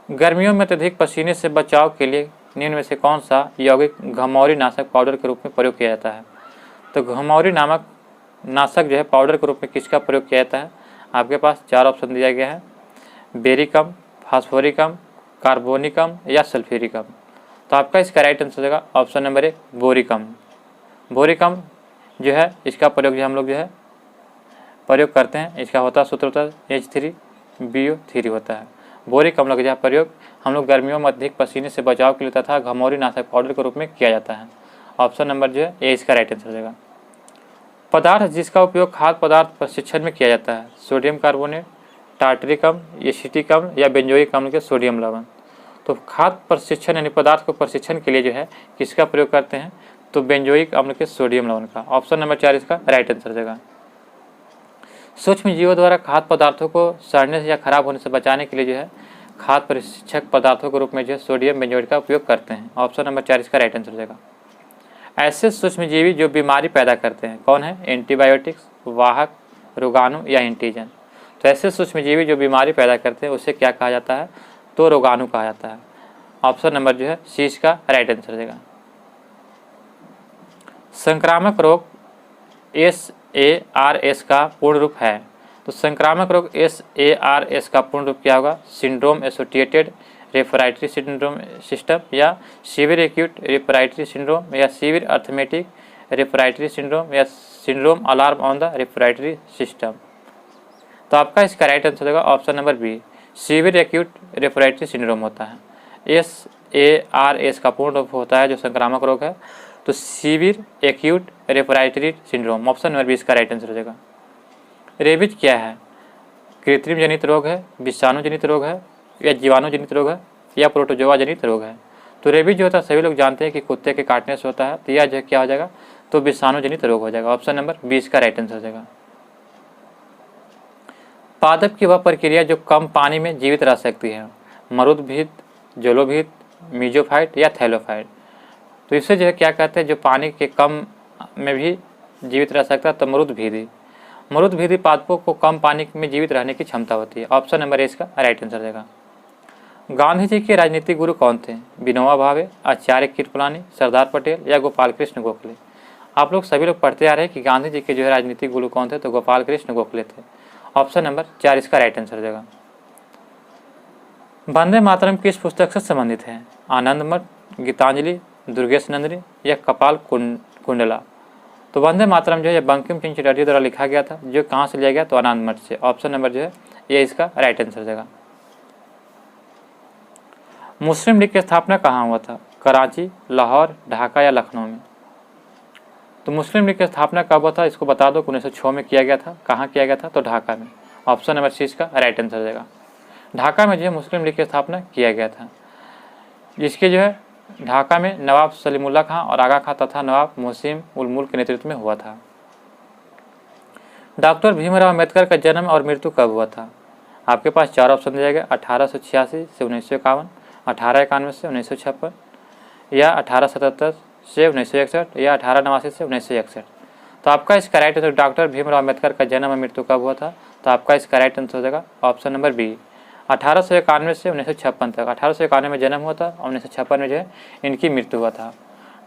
गर्मियों में अत्यधिक पसीने से बचाव के लिए निम्न में से कौन सा यौगिक घमौरी नाशक पाउडर के रूप में प्रयोग किया जाता है? तो घमौरी नामक नाशक जो है पाउडर के रूप में किसका प्रयोग किया जाता है? आपके पास 4 ऑप्शन दिया गया है, बेरिकम, फास्फोरिकम, कार्बोनिकम या सल्फ्यूरिकम। तो आपका इसका राइट आंसर होगा ऑप्शन नंबर ए बोरिकम। बोरिकम जो है इसका प्रयोग जो हम लोग जो है प्रयोग करते हैं, इसका होता है सूत्र होता है H3BO3 होता है। बोरिक अम्ल का प्रयोग हम लोग गर्मियों में अधिक पसीने से बचाव के लिए तथा घमौरी नाशक पाउडर के रूप में किया जाता है। ऑप्शन नंबर जो है ए इसका राइट आंसर हो जाएगा। पदार्थ जिसका उपयोग खाद्य पदार्थ प्रशिक्षण में किया जाता है, सोडियम कार्बोनेट, टार्टरिक अम्ल, एसिटिक अम्ल या बेंजोइक अम्ल के सोडियम लवण। तो खाद्य प्रशिक्षण यानी पदार्थ को प्रशिक्षण के लिए जो है किसका प्रयोग करते हैं? तो बेंजोइक अम्ल के सोडियम लवण का। ऑप्शन नंबर 4 इसका राइट आंसर हो जाएगा। सूक्ष्म जीवों द्वारा खाद्य पदार्थों को सड़ने से या खराब होने से बचाने के लिए जो है खाद्य प्रशिक्षक पदार्थों के रूप में जो है सोडियम बेंजोएट का उपयोग करते हैं। ऑप्शन नंबर 4 इसका राइट आंसर हो जाएगा। ऐसे सूक्ष्मजीवी जो बीमारी पैदा करते हैं कौन है? एंटीबायोटिक्स, वाहक, रोगाणु या एंटीजन। तो ऐसे सूक्ष्मजीवी जो बीमारी पैदा करते हैं उसे क्या कहा जाता है? तो रोगाणु कहा जाता है। ऑप्शन नंबर जो है सी इसका राइट आंसर हो जाएगा। संक्रामक रोग SARS का पूर्ण रूप है। तो संक्रामक रोग SARS का पूर्ण रूप क्या होगा? Syndrome associated respiratory syndrome system या सीवियर एक्यूट रेफ्राइटरी सिंड्रोम या सीवियर अर्थमेटिक रेफ्राइटरी सिंड्रोम या syndrome alarm on the respiratory system. तो आपका इसका राइट आंसर होगा option number B, severe acute respiratory syndrome होता है। SARS का पूर्ण रूप होता है जो संक्रामक रोग है तो severe acute respiratory syndrome. Option number 20 का राइट आंसर हो जाएगा। रेबीज क्या है? कृत्रिम जनित रोग है, विषाणु जनित रोग है या जीवाणु जनित रोग है या प्रोटोजोआ जनित रोग है? तो रेबीज जो होता है सभी लोग जानते हैं कि कुत्ते के काटने से होता है, तो यह जो क्या हो जाएगा? तो विषाणु जनित रोग हो जाएगा। ऑप्शन नंबर 20 का राइट आंसर हो जाएगा। पादप की वह प्रक्रिया जो कम पानी में जीवित रह सकती है, मरुदभिद, जलोभिद, मीजोफाइट या थैलोफाइट। तो इससे जो है क्या कहते हैं जो पानी के कम में भी जीवित रह सकता है, तो मरुदभिदी पादपों को कम पानी में जीवित रहने की क्षमता होती है। ऑप्शन नंबर ए इसका राइट आंसर देगा। गांधी जी के राजनीतिक गुरु कौन थे? विनोबा भावे, आचार्य कृपलानी, सरदार पटेल या गोपाल कृष्ण गोखले। आप लोग सभी लोग पढ़ते आ रहे हैं कि गांधी जी के जो है राजनीतिक गुरु कौन थे? तो गोपाल कृष्ण गोखले थे। ऑप्शन नंबर 4 इसका राइट आंसर देगा। वंदे मातरम किस पुस्तक से संबंधित है? आनंद मठ, गीतांजलि, दुर्गेश नंदिनी या कपाल कुंडला। तो वंदे मातरम जो है बंकिम चंद्र चटर्जी द्वारा लिखा गया था, जो कहाँ से लिया गया? तो आनंद मठ से। ऑप्शन नंबर जो है ये इसका राइट आंसर देगा। मुस्लिम लीग की स्थापना कहाँ हुआ था? कराची, लाहौर, ढाका या लखनऊ में। तो मुस्लिम लीग की स्थापना कब हुआ था, इसको बता दो। 1906 में किया गया था। कहाँ किया गया था, तो ढाका में। ऑप्शन नंबर सी इसका राइट आंसर हो जाएगा। ढाका में जो है मुस्लिम लीग की स्थापना किया गया था। जिसके जो है ढाका में नवाब सलीमुल्लाह खां और आगा खां तथा नवाब मुहसिन उल मुल्क के नेतृत्व में हुआ था। डॉक्टर भीमराव अम्बेडकर का जन्म और मृत्यु कब हुआ था? आपके पास चार ऑप्शन दिया गया, 1886 से 1951, 1891 से 1956 या 1877 से 1961 या 1889 से 1961। तो आपका इसका right answer doctor Bhimrao Ambedkar का जन्म और मृत्यु कब हुआ था? तो आपका इसका राइट आंसर हो जाएगा ऑप्शन नंबर बी, 1891 से 1956 तक। 1891 में जन्म हुआ था और 1956 में जो है इनकी मृत्यु हुआ था।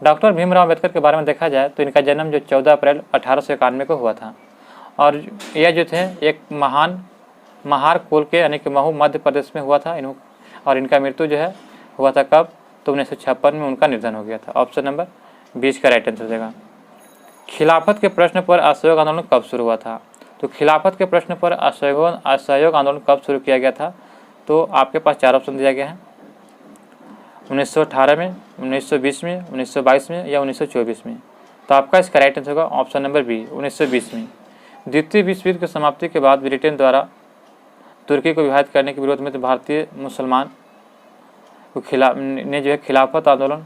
डॉक्टर भीमराव अम्बेडकर के बारे में देखा जाए तो इनका जन्म जो 14 अप्रैल 1891 को हुआ था और यह जो थे एक महार कुल के यानी कि महू मध्य प्रदेश में हुआ था और इनका मृत्यु जो है हुआ था कब? तो 1956 में उनका निधन हो गया था। ऑप्शन नंबर 20 का राइट आंसर हो जाएगा। खिलाफत के प्रश्न पर असहयोग आंदोलन कब शुरू हुआ था? तो खिलाफत के प्रश्न पर असहयोग आंदोलन कब शुरू किया गया था? तो आपके पास चार ऑप्शन दिया गया है, 1918 में, 1920 में, 1922 में या 1924 में। तो आपका इसका राइट आंसर होगा ऑप्शन नंबर बी, 1920 में। द्वितीय विश्व युद्ध की समाप्ति के बाद ब्रिटेन द्वारा तुर्की को विभाजित करने के विरोध में तो भारतीय मुसलमान को जो है खिलाफत आंदोलन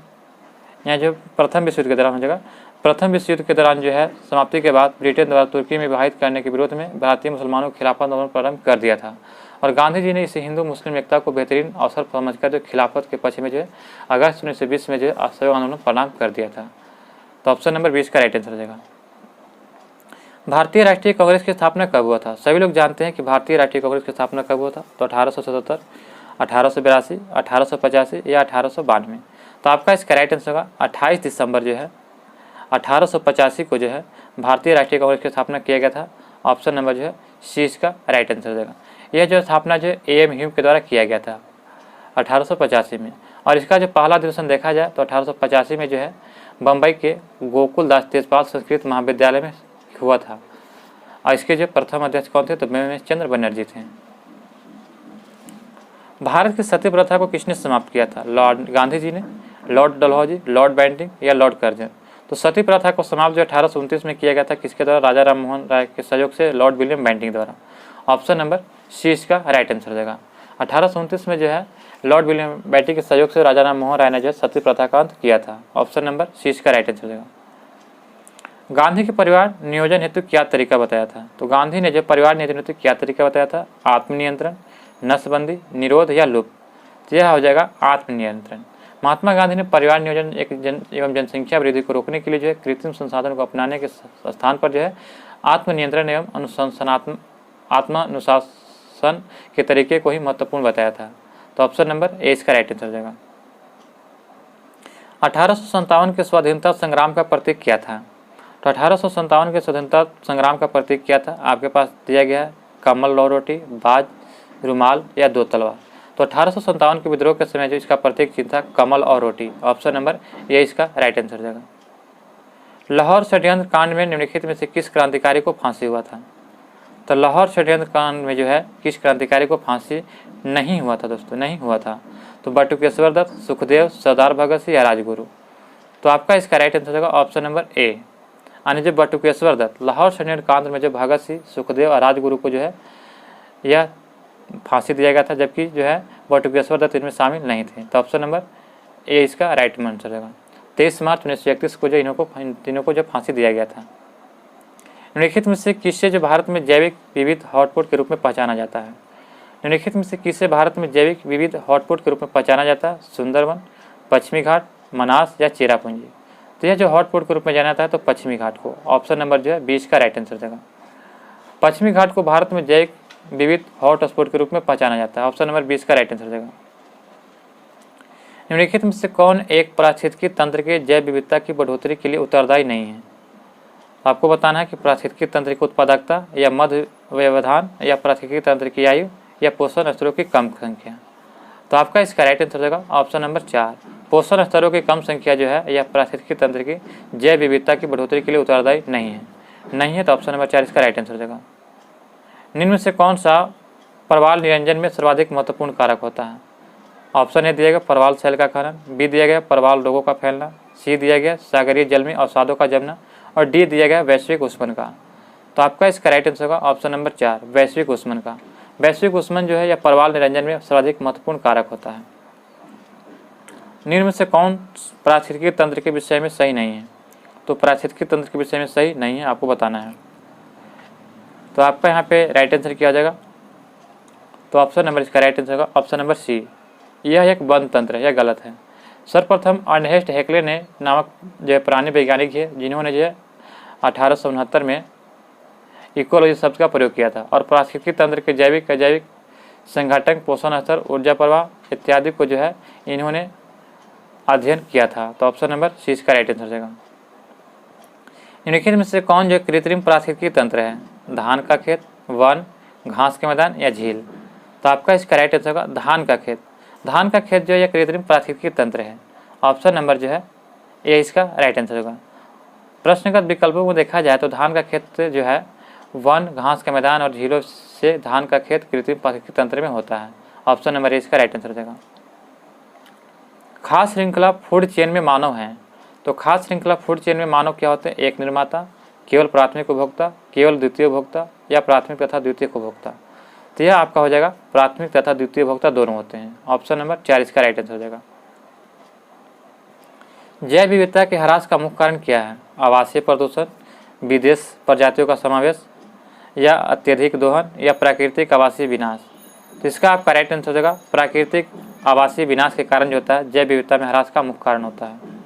यहाँ जो प्रथम विश्व युद्ध के दौरान हो जाएगा। प्रथम विश्व युद्ध के दौरान जो है समाप्ति के बाद ब्रिटेन द्वारा तुर्की में विभाजित करने के विरोध में भारतीय मुसलमानों के खिलाफत आंदोलन प्रारंभ कर दिया था और गांधी जी ने इसे हिंदू मुस्लिम एकता को बेहतरीन अवसर समझकर जो खिलाफत के पक्ष में जो है अगस्त 1920 में जो है असहयोग आंदोलन प्रारंभ कर दिया था। तो ऑप्शन नंबर 20 का राइट आंसर हो जाएगा। भारतीय राष्ट्रीय कांग्रेस की स्थापना कब हुआ था? सभी लोग जानते हैं कि भारतीय राष्ट्रीय कांग्रेस की स्थापना कब हुआ था। तो 1877, 1882, 1885 या 1892। तो आपका इसका राइट आंसर होगा 28 दिसंबर जो है 1885 को जो है भारतीय राष्ट्रीय कांग्रेस की स्थापना किया गया था। ऑप्शन नंबर जो है सी इसका राइट आंसर हो जाएगा। यह जो स्थापना जो AM ह्यूम के द्वारा किया गया था 1885 में और इसका जो पहला अधिवेशन देखा जाए तो 1885 में जो है बम्बई के गोकुल दास तेजपाल संस्कृत महाविद्यालय में हुआ था और इसके जो प्रथम अध्यक्ष कौन थे? तो बिपिन चंद्र बनर्जी थे। भारत की सती प्रथा को किसने समाप्त किया था? लॉर्ड गांधी जी ने, लॉर्ड डलहौजी, लॉर्ड बेंटिंग या लॉर्ड कर्जन। तो सती प्रथा को समाप्त जो 1829 में किया गया था किसके द्वारा? राजा राम मोहन राय के सहयोग से लॉर्ड विलियम बेंटिंग द्वारा। ऑप्शन नंबर सी इसका राइट आंसर हो जाएगा। 1829 में जो है लॉर्ड विलियम बेंटिंग के सहयोग से राजा राम मोहन राय ने जो सती प्रथा का अंत किया था। ऑप्शन नंबर सी इसका राइट आंसर हो जाएगा। गांधी के परिवार नियोजन हेतु क्या तरीका बताया था? तो गांधी ने जो परिवार नियोजन हेतु क्या तरीका बताया था? आत्मनियंत्रण, नसबंदी, निरोध या लुप्त। तो यह हो जाएगा आत्मनियंत्रण। महात्मा गांधी ने परिवार नियोजन एवं जनसंख्या वृद्धि को रोकने के लिए जो है कृत्रिम संसाधनों को अपनाने के स्थान पर जो है आत्मनियंत्रण एवं आत्मानुशासन के तरीके को ही महत्वपूर्ण बताया था। तो ऑप्शन नंबर ए इसका राइट आंसर हो जाएगा। 1857 के स्वाधीनता संग्राम का प्रतीक क्या था? तो 1857 के स्वतंत्रता संग्राम का प्रतीक क्या था? आपके पास दिया गया है कमल, लौ रोटी, बाज, रुमाल या दो तलवार। तो 1857 के विद्रोह के समय जो इसका प्रतीक चिन्ह था कमल और रोटी। ऑप्शन नंबर ये इसका राइट आंसर हो जाएगा। लाहौर षड्यंत्र कांड में निम्नलिखित में से किस क्रांतिकारी को फांसी हुआ था? तो लाहौर षड्यंत्र कांड में जो है किस क्रांतिकारी को फांसी नहीं हुआ था दोस्तों? नहीं हुआ था। तो बटुकेश्वर दत्त, सुखदेव, सरदार भगत सिंह या राजगुरु। तो आपका इसका राइट आंसर होगा ऑप्शन नंबर ए, यानी जो बटुकेश्वर दत्त लाहौर षड्यंत्र कांड में जो भगत सिंह, सुखदेव और राजगुरु को जो है यह फांसी दिया गया था, जबकि जो है बटुकेश्वर दत्त इनमें शामिल नहीं थे। तो ऑप्शन नंबर ए इसका राइट आंसर होगा। 23 मार्च 1931 को जो इन तीनों को जो फांसी दिया गया था। निम्नलिखित में से किससे जो भारत में जैविक विविध हॉटस्पॉट के रूप में पहचाना जाता है? निम्नलिखित में से किससे भारत में जैविक विविध हॉटस्पॉट के रूप में पहचाना जाता है? सुंदरवन, पश्चिमी घाट, मनास या चेरापूंजी। तो यह जो हॉटस्पॉट के रूप में जाना जाता है तो पश्चिमी घाट को। ऑप्शन नंबर जो है 20 का राइट आंसर देगा। पश्चिमी घाट को भारत में जैविक विविध हॉटस्पॉट के रूप में पहचाना जाता है। ऑप्शन नंबर 20 का राइट आंसर देगा। निम्नलिखित में से कौन एक पारिस्थितिकी तंत्र के जैव विविधता की बढ़ोतरी के लिए उत्तरदायी नहीं है? आपको बताना है कि पारिस्थितिकी तंत्र की उत्पादकता या मध्य व्यवधान या पारिस्थितिकी तंत्र की आयु या पोषण स्तरों की कम संख्या। तो आपका इसका राइट आंसर देगा ऑप्शन नंबर 4, पोषण स्तरों की कम संख्या जो है यह पारिस्थितिकी तंत्र की जैव विविधता की बढ़ोतरी के लिए उत्तरदायी नहीं है। तो ऑप्शन नंबर 4 इसका राइट आंसर देगा। निम्न में से कौन सा प्रवाल निरंजन में सर्वाधिक महत्वपूर्ण कारक होता है? ऑप्शन ए दिया गया प्रवाल शैल का खनन, बी दिया गया प्रवाल रोगों का फैलना, सी दिया गया सागरीय जल में अवसादों का जमना और डी दिया गया वैश्विक ऊष्मन का। तो आपका इसका राइट आंसर होगा ऑप्शन नंबर 4 वैश्विक ऊष्मन का। वैश्विक ऊष्मन जो है यह प्रवाल निरंजन में सर्वाधिक महत्वपूर्ण कारक होता है। निम्न में से कौन पारिस्थितिकी तंत्र के विषय में सही नहीं है? तो पारिस्थितिकी तंत्र के विषय में सही नहीं है, आपको बताना है। तो आपका यहाँ पे राइट आंसर किया जाएगा। तो ऑप्शन नंबर इसका राइट आंसर होगा ऑप्शन नंबर सी, यह एक वन तंत्र है। यह गलत है। सर्वप्रथम अर्नेस्ट हेक्ले ने नामक जो है पुराने वैज्ञानिक है जिन्होंने जो है 1869 में इकोलॉजी शब्द का प्रयोग किया था और पारिस्थितिकी तंत्र के जैविक अजैविक संघटन पोषण स्तर ऊर्जा प्रवाह इत्यादि को जो है इन्होंने अध्ययन किया था। तो ऑप्शन नंबर सी इसका राइट आंसर हो जाएगा। निम्नलिखित में से कौन जो कृत्रिम पारिस्थितिकी तंत्र है? धान का खेत, वन, घास के मैदान या झील? तो आपका इसका राइट आंसर होगा धान का खेत। धान का खेत जो है यह कृत्रिम पारिस्थितिकी तंत्र है। ऑप्शन नंबर जो है ये इसका राइट आंसर होगा। प्रश्नगत विकल्पों को देखा जाए तो धान का खेत जो है वन, घास के मैदान और झीलों से धान का खेत कृत्रिम पारिस्थितिकी तंत्र में होता है। ऑप्शन नंबर ए इसका राइट आंसर हो जाएगा। खास श्रृंखला फूड चेन में मानव हैं। तो खास श्रृंखला फूड चेन में मानव क्या होते हैं? एक निर्माता, केवल प्राथमिक उपभोक्ता, केवल द्वितीय उपभोक्ता या प्राथमिक तथा द्वितीय उपभोक्ता। तो यह आपका हो जाएगा प्राथमिक तथा द्वितीय उपभोक्ता दोनों होते हैं। ऑप्शन नंबर 4 इसका राइट आंसर हो जाएगा। जैव विविधता के ह्रास का मुख्य कारण क्या है? आवासीय प्रदूषण, विदेश प्रजातियों का समावेश या अत्यधिक दोहन या प्राकृतिक आवासीय विनाश। तो इसका आपका राइट आंसर हो जाएगा प्राकृतिक आवासीय विनाश के कारण जो होता है जैव विविधता में ह्रास का मुख्य कारण होता है।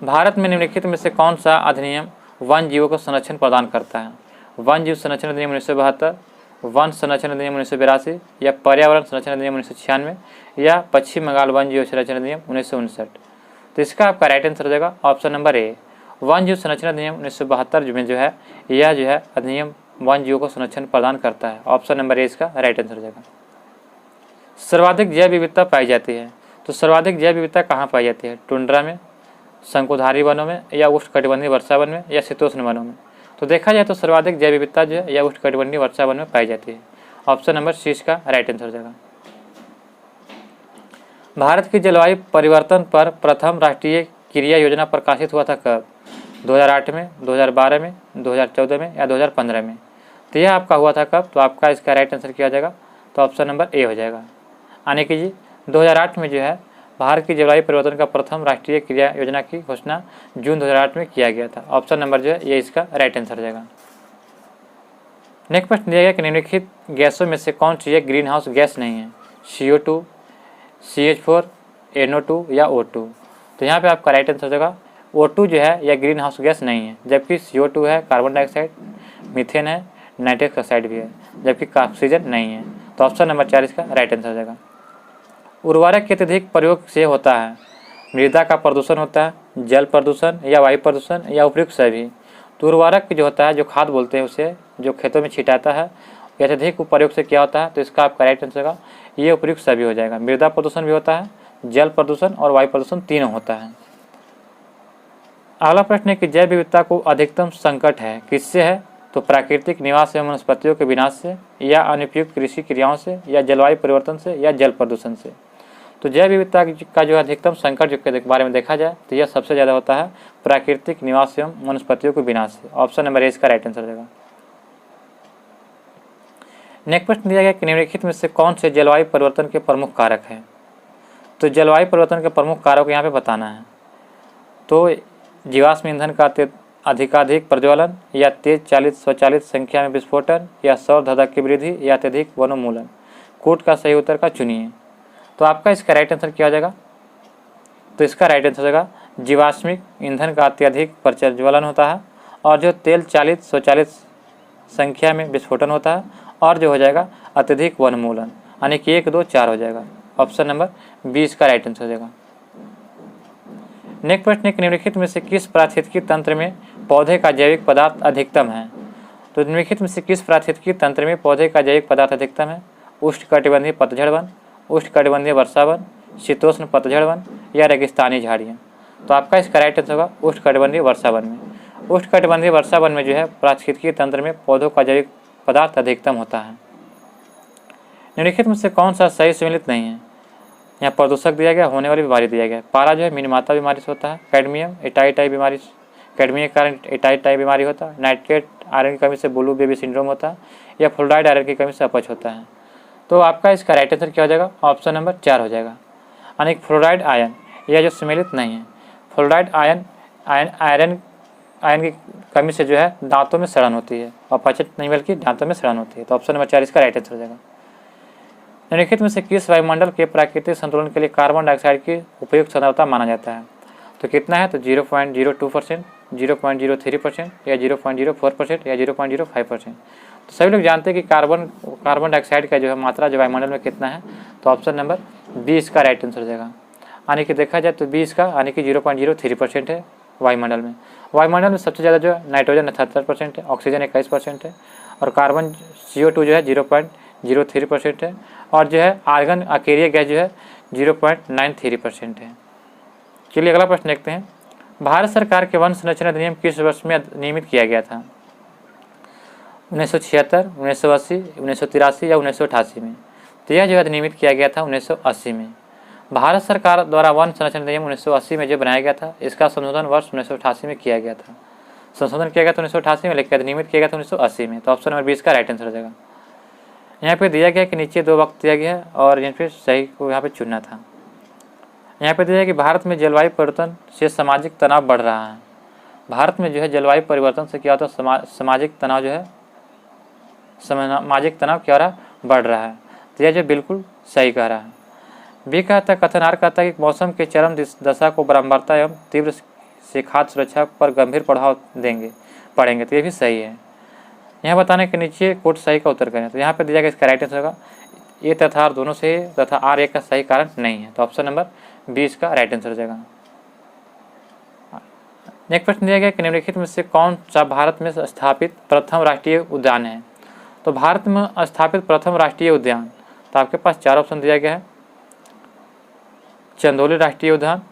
भारत में निम्नलिखित में से कौन सा अधिनियम वन जीवों को संरक्षण प्रदान करता है? वन जीव संरक्षण अधिनियम 1972, वन संरक्षण अधिनियम 1982 या पर्यावरण संरक्षण अधिनियम 1996 या पश्चिम बंगाल वन जीव संरक्षण अधिनियम 1959। तो इसका आपका राइट आंसर हो जाएगा ऑप्शन नंबर ए वन जीव संरक्षण अधिनियम 1972 में जो है यह जो है अधिनियम वन जीवों को संरक्षण प्रदान करता है। ऑप्शन नंबर ए इसका राइट आंसर हो जाएगा। सर्वाधिक जैव विविधता पाई जाती है। तो सर्वाधिक जैव विविधता कहाँ पाई जाती है? टुंड्रा में, शंकुधारी वनों में या उष्णकटिबंधीय वर्षा वन में या शीतोष्ण वनों में? तो देखा जाए तो सर्वाधिक जैव विविधता जो है यह उष्णकटिबंधीय वर्षा वन में पाई जाती है। ऑप्शन नंबर सी इसका राइट आंसर हो जाएगा। भारत की जलवायु परिवर्तन पर प्रथम राष्ट्रीय क्रिया योजना प्रकाशित हुआ था कब? 2008 में, 2012 में, 2014 में या 2015 में? तो यह आपका हुआ था कब? तो आपका इसका राइट आंसर किया जाएगा। तो ऑप्शन नंबर ए हो जाएगा। यानी कि जी 2008 में जो है भारत की जलवायु परिवर्तन का प्रथम राष्ट्रीय क्रिया योजना की घोषणा जून 2008 में किया गया था। ऑप्शन नंबर जो है ये इसका राइट आंसर हो जाएगा। नेक्स्ट प्रश्न दिया गया कि निम्नलिखित गैसों में से कौन सी एक ग्रीन हाउस गैस नहीं है? CO2, CH4, NO2 या O2? तो यहाँ पे आपका राइट आंसर हो जाएगा O2 जो है यह ग्रीन हाउस गैस नहीं है, जबकि CO2 है कार्बन डाइऑक्साइड, मीथेन है, नाइट्रस ऑक्साइड भी है, जबकि ऑक्सीजन नहीं है। तो ऑप्शन नंबर 4 इसका राइट आंसर हो जाएगा। उर्वरक के अत्यधिक प्रयोग से होता है मृदा का प्रदूषण होता है, जल प्रदूषण या वायु प्रदूषण या उपयुक्त सभी। तो उर्वरक जो होता है जो खाद बोलते हैं उसे जो खेतों में छिटाता है अत्यधिक प्रयोग से क्या होता है? तो इसका आपका राइट आंसर होगा ये उपयुक्त सभी हो जाएगा। मृदा प्रदूषण भी होता है, जल प्रदूषण और वायु प्रदूषण तीनों होता है। अगला प्रश्न है कि जैव विविधता को अधिकतम संकट है किससे है? तो प्राकृतिक निवास एवं वनस्पतियों के विनाश से या अनुपयुक्त कृषि क्रियाओं से या जलवायु परिवर्तन से या जल प्रदूषण से? तो जैव विविधता का जो अधिकतम संकट जो के बारे में देखा जाए तो यह सबसे ज़्यादा होता है प्राकृतिक निवास एवं वनस्पतियों के विनाश से। ऑप्शन नंबर ए इसका राइट आंसर हो जाएगा। नेक्स्ट प्रश्न दिया गया कि निम्नलिखित में से कौन से जलवायु परिवर्तन के प्रमुख कारक हैं? तो जलवायु परिवर्तन के प्रमुख कारक यहाँ पे बताना है। तो जीवाश्म ईंधन का अधिकाधिक प्रज्वलन या तेज चालित स्वचालित संख्या में विस्फोटन या सौर धधक की वृद्धि या अत्यधिक वनोन्मूलन। कोट का सही उत्तर का चुनिए। तो आपका इसका राइट आंसर क्या हो जाएगा? तो इसका राइट आंसर हो जाएगा जीवाश्मिक ईंधन का अत्यधिक प्रज्वलन होता है और जो तेल चालित स्वचालित संख्या में विस्फोटन होता है और जो हो जाएगा अत्यधिक वनोन्मूलन, यानी कि 1, 2, 4 हो जाएगा। ऑप्शन नंबर बी इसका राइट आंसर हो जाएगा। नेक्स्ट प्रश्न है कि निम्नलिखित में से किस पारिस्थितिकी तंत्र में पौधे का जैविक पदार्थ अधिकतम है? तो निम्नलिखित में से किस पारिस्थितिकी तंत्र में पौधे का जैविक पदार्थ अधिकतम है? उष्णकटिबंधीय पतझड़ वन, उष्णकटिबंधीय वर्षा वन, शीतोष्ण पतझड़ वन या रेगिस्तानी झाड़ियाँ? तो आपका इसका राइट आंसर होगा उष्णकटिबंधीय वर्षा वन में। उष्णकटिबंधीय वर्षा वन में जो है पारिस्थितिकी तंत्र में पौधों का जैविक पदार्थ अधिकतम होता है। निम्नलिखित में से कौन सा सही सम्मिलित नहीं है? यहाँ प्रदूषक दिया गया, होने वाली बीमारी दिया गया। पारा जो है मिनीमाता बीमारी से होता है। कैडमियम एटाई बीमारी, कैडमियम के कारण एटाई बीमारी होता है। नाइट्रेट आयरन की कमी से ब्लू बेबी सिंड्रोम होता है, या फ्लोराइड आयरन की कमी से अपच होता है। तो आपका इसका राइट आंसर क्या हो जाएगा? ऑप्शन नंबर 4 हो जाएगा। यानी फ्लोराइड आयन, यह जो सम्मिलित नहीं है, फ्लोराइड आयरन की कमी से जो है दांतों में सड़न होती है, अपच नहीं बल्कि दांतों में सड़न होती है। तो ऑप्शन नंबर 4 इसका राइट आंसर हो जाएगा। निम्नलिखित में से किस वायुमंडल के प्राकृतिक संतुलन के लिए कार्बन डाइऑक्साइड की उपयुक्त सांद्रता माना जाता है? तो कितना है? तो 0.02%, 0.03% या 0.04% या 0.05%। तो सभी लोग जानते हैं कि कार्बन डाइऑक्साइड का जो है मात्रा जो वायुमंडल में कितना है, तो ऑप्शन नंबर 20 का राइट आंसर हो जाएगा। यानी कि देखा जाए तो 20 का यानी कि 0.03% है वायुमंडल में। वायुमंडल में सबसे ज़्यादा जो है नाइट्रोजन 78% है, ऑक्सीजन 21% है, और कार्बन CO2 जो है 0.03% है, और जो है आर्गन अकेरिया गैस जो है 0.93% है। चलिए अगला प्रश्न देखते हैं। भारत सरकार के वन संरक्षण अधिनियम किस वर्ष में नियमित किया गया था? 1976, 1980, 1983 या 1988 में? तो यह जो है नियमित किया गया था 1980 में। भारत सरकार द्वारा वन संरक्षण अधिनियम 1980 में जो बनाया गया था, इसका संशोधन वर्ष 1988 में किया गया था। संशोधन किया गया था 1988 में, लेकिन नियमित किया गया था 1980 में। तो ऑप्शन नंबर 20 का राइट आंसर हो जाएगा। यहाँ पे दिया गया कि नीचे 2 वक्त दिया गया है और यहाँ पे सही को यहाँ पे चुनना था। यहाँ पे दिया है कि भारत में जलवायु परिवर्तन से सामाजिक तनाव बढ़ रहा है। भारत में जो है जलवायु परिवर्तन से क्या होता है, सामाजिक तनाव जो है सामाजिक तनाव क्या हो रहा है, बढ़ रहा है। तो यह जो बिल्कुल सही कह रहा है। बी कहता है, कथन आर कहता है कि मौसम के चरम दशा को बारंबारता एवं तीव्र से खाद्य सुरक्षा पर गंभीर प्रभाव पड़ेंगे। तो ये भी सही है। यहाँ बताने के नीचे कोट सही का उत्तर करें। तो यहाँ पे दिया गया इसका राइट आंसर होगा ए तथा आर दोनों से, तथा आर एक का सही कारण नहीं है। तो ऑप्शन नंबर 20 का राइट आंसर हो जाएगा। नेक्स्ट प्रश्न दिया गया कि निम्नलिखित में से कौन सा भारत में स्थापित प्रथम राष्ट्रीय उद्यान है? तो भारत में स्थापित प्रथम राष्ट्रीय उद्यान, तो आपके पास 4 ऑप्शन दिया गया है। चंदौली राष्ट्रीय उद्यान,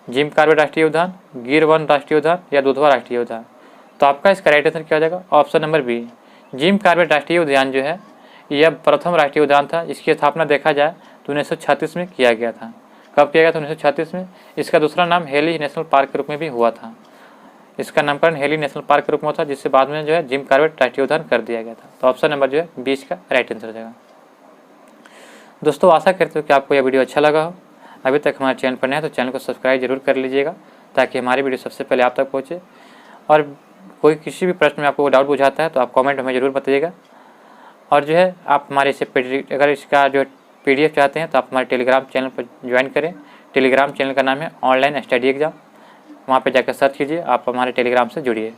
जिम कॉर्बेट राष्ट्रीय उद्यान, गिर वन राष्ट्रीय उद्यान या दुधवा राष्ट्रीय उद्यान। तो आपका इसका राइट आंसर क्या हो जाएगा? Option number B, Jim Corbett राष्ट्रीय उद्यान जो है यह प्रथम राष्ट्रीय उद्यान था। इसकी स्थापना देखा जाए तो 1936 में किया गया था। कब किया गया था? 1936 में। इसका दूसरा नाम हेली नेशनल पार्क के रूप में भी हुआ था। इसका नामकरण हेली नेशनल पार्क के रूप में था, जिससे बाद में जो है जिम कॉर्बेट राष्ट्रीय उद्यान कर दिया गया था। तो ऑप्शन नंबर जो है 20 का राइट आंसर हो जाएगा। दोस्तों आशा करते हो कि आपको यह वीडियो अच्छा लगा हो। अभी तक हमारे चैनल पर नए हैं तो चैनल को सब्सक्राइब जरूर कर लीजिएगा, ताकि हमारी वीडियो सबसे पहले आप तक पहुँचे। और कोई किसी भी प्रश्न में आपको डाउट बुझाता है तो आप कमेंट में ज़रूर बताइएगा। और जो है आप हमारे अगर इसका जो PDF चाहते हैं तो आप हमारे टेलीग्राम चैनल पर ज्वाइन करें। टेलीग्राम चैनल का नाम है ऑनलाइन स्टडी एग्जाम। वहाँ पे जाकर सर्च कीजिए, आप हमारे टेलीग्राम से जुड़िए।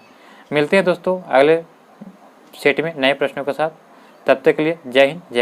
मिलते हैं दोस्तों अगले सेट में नए प्रश्नों के साथ। तब तक के लिए जय हिंद, जय भारत।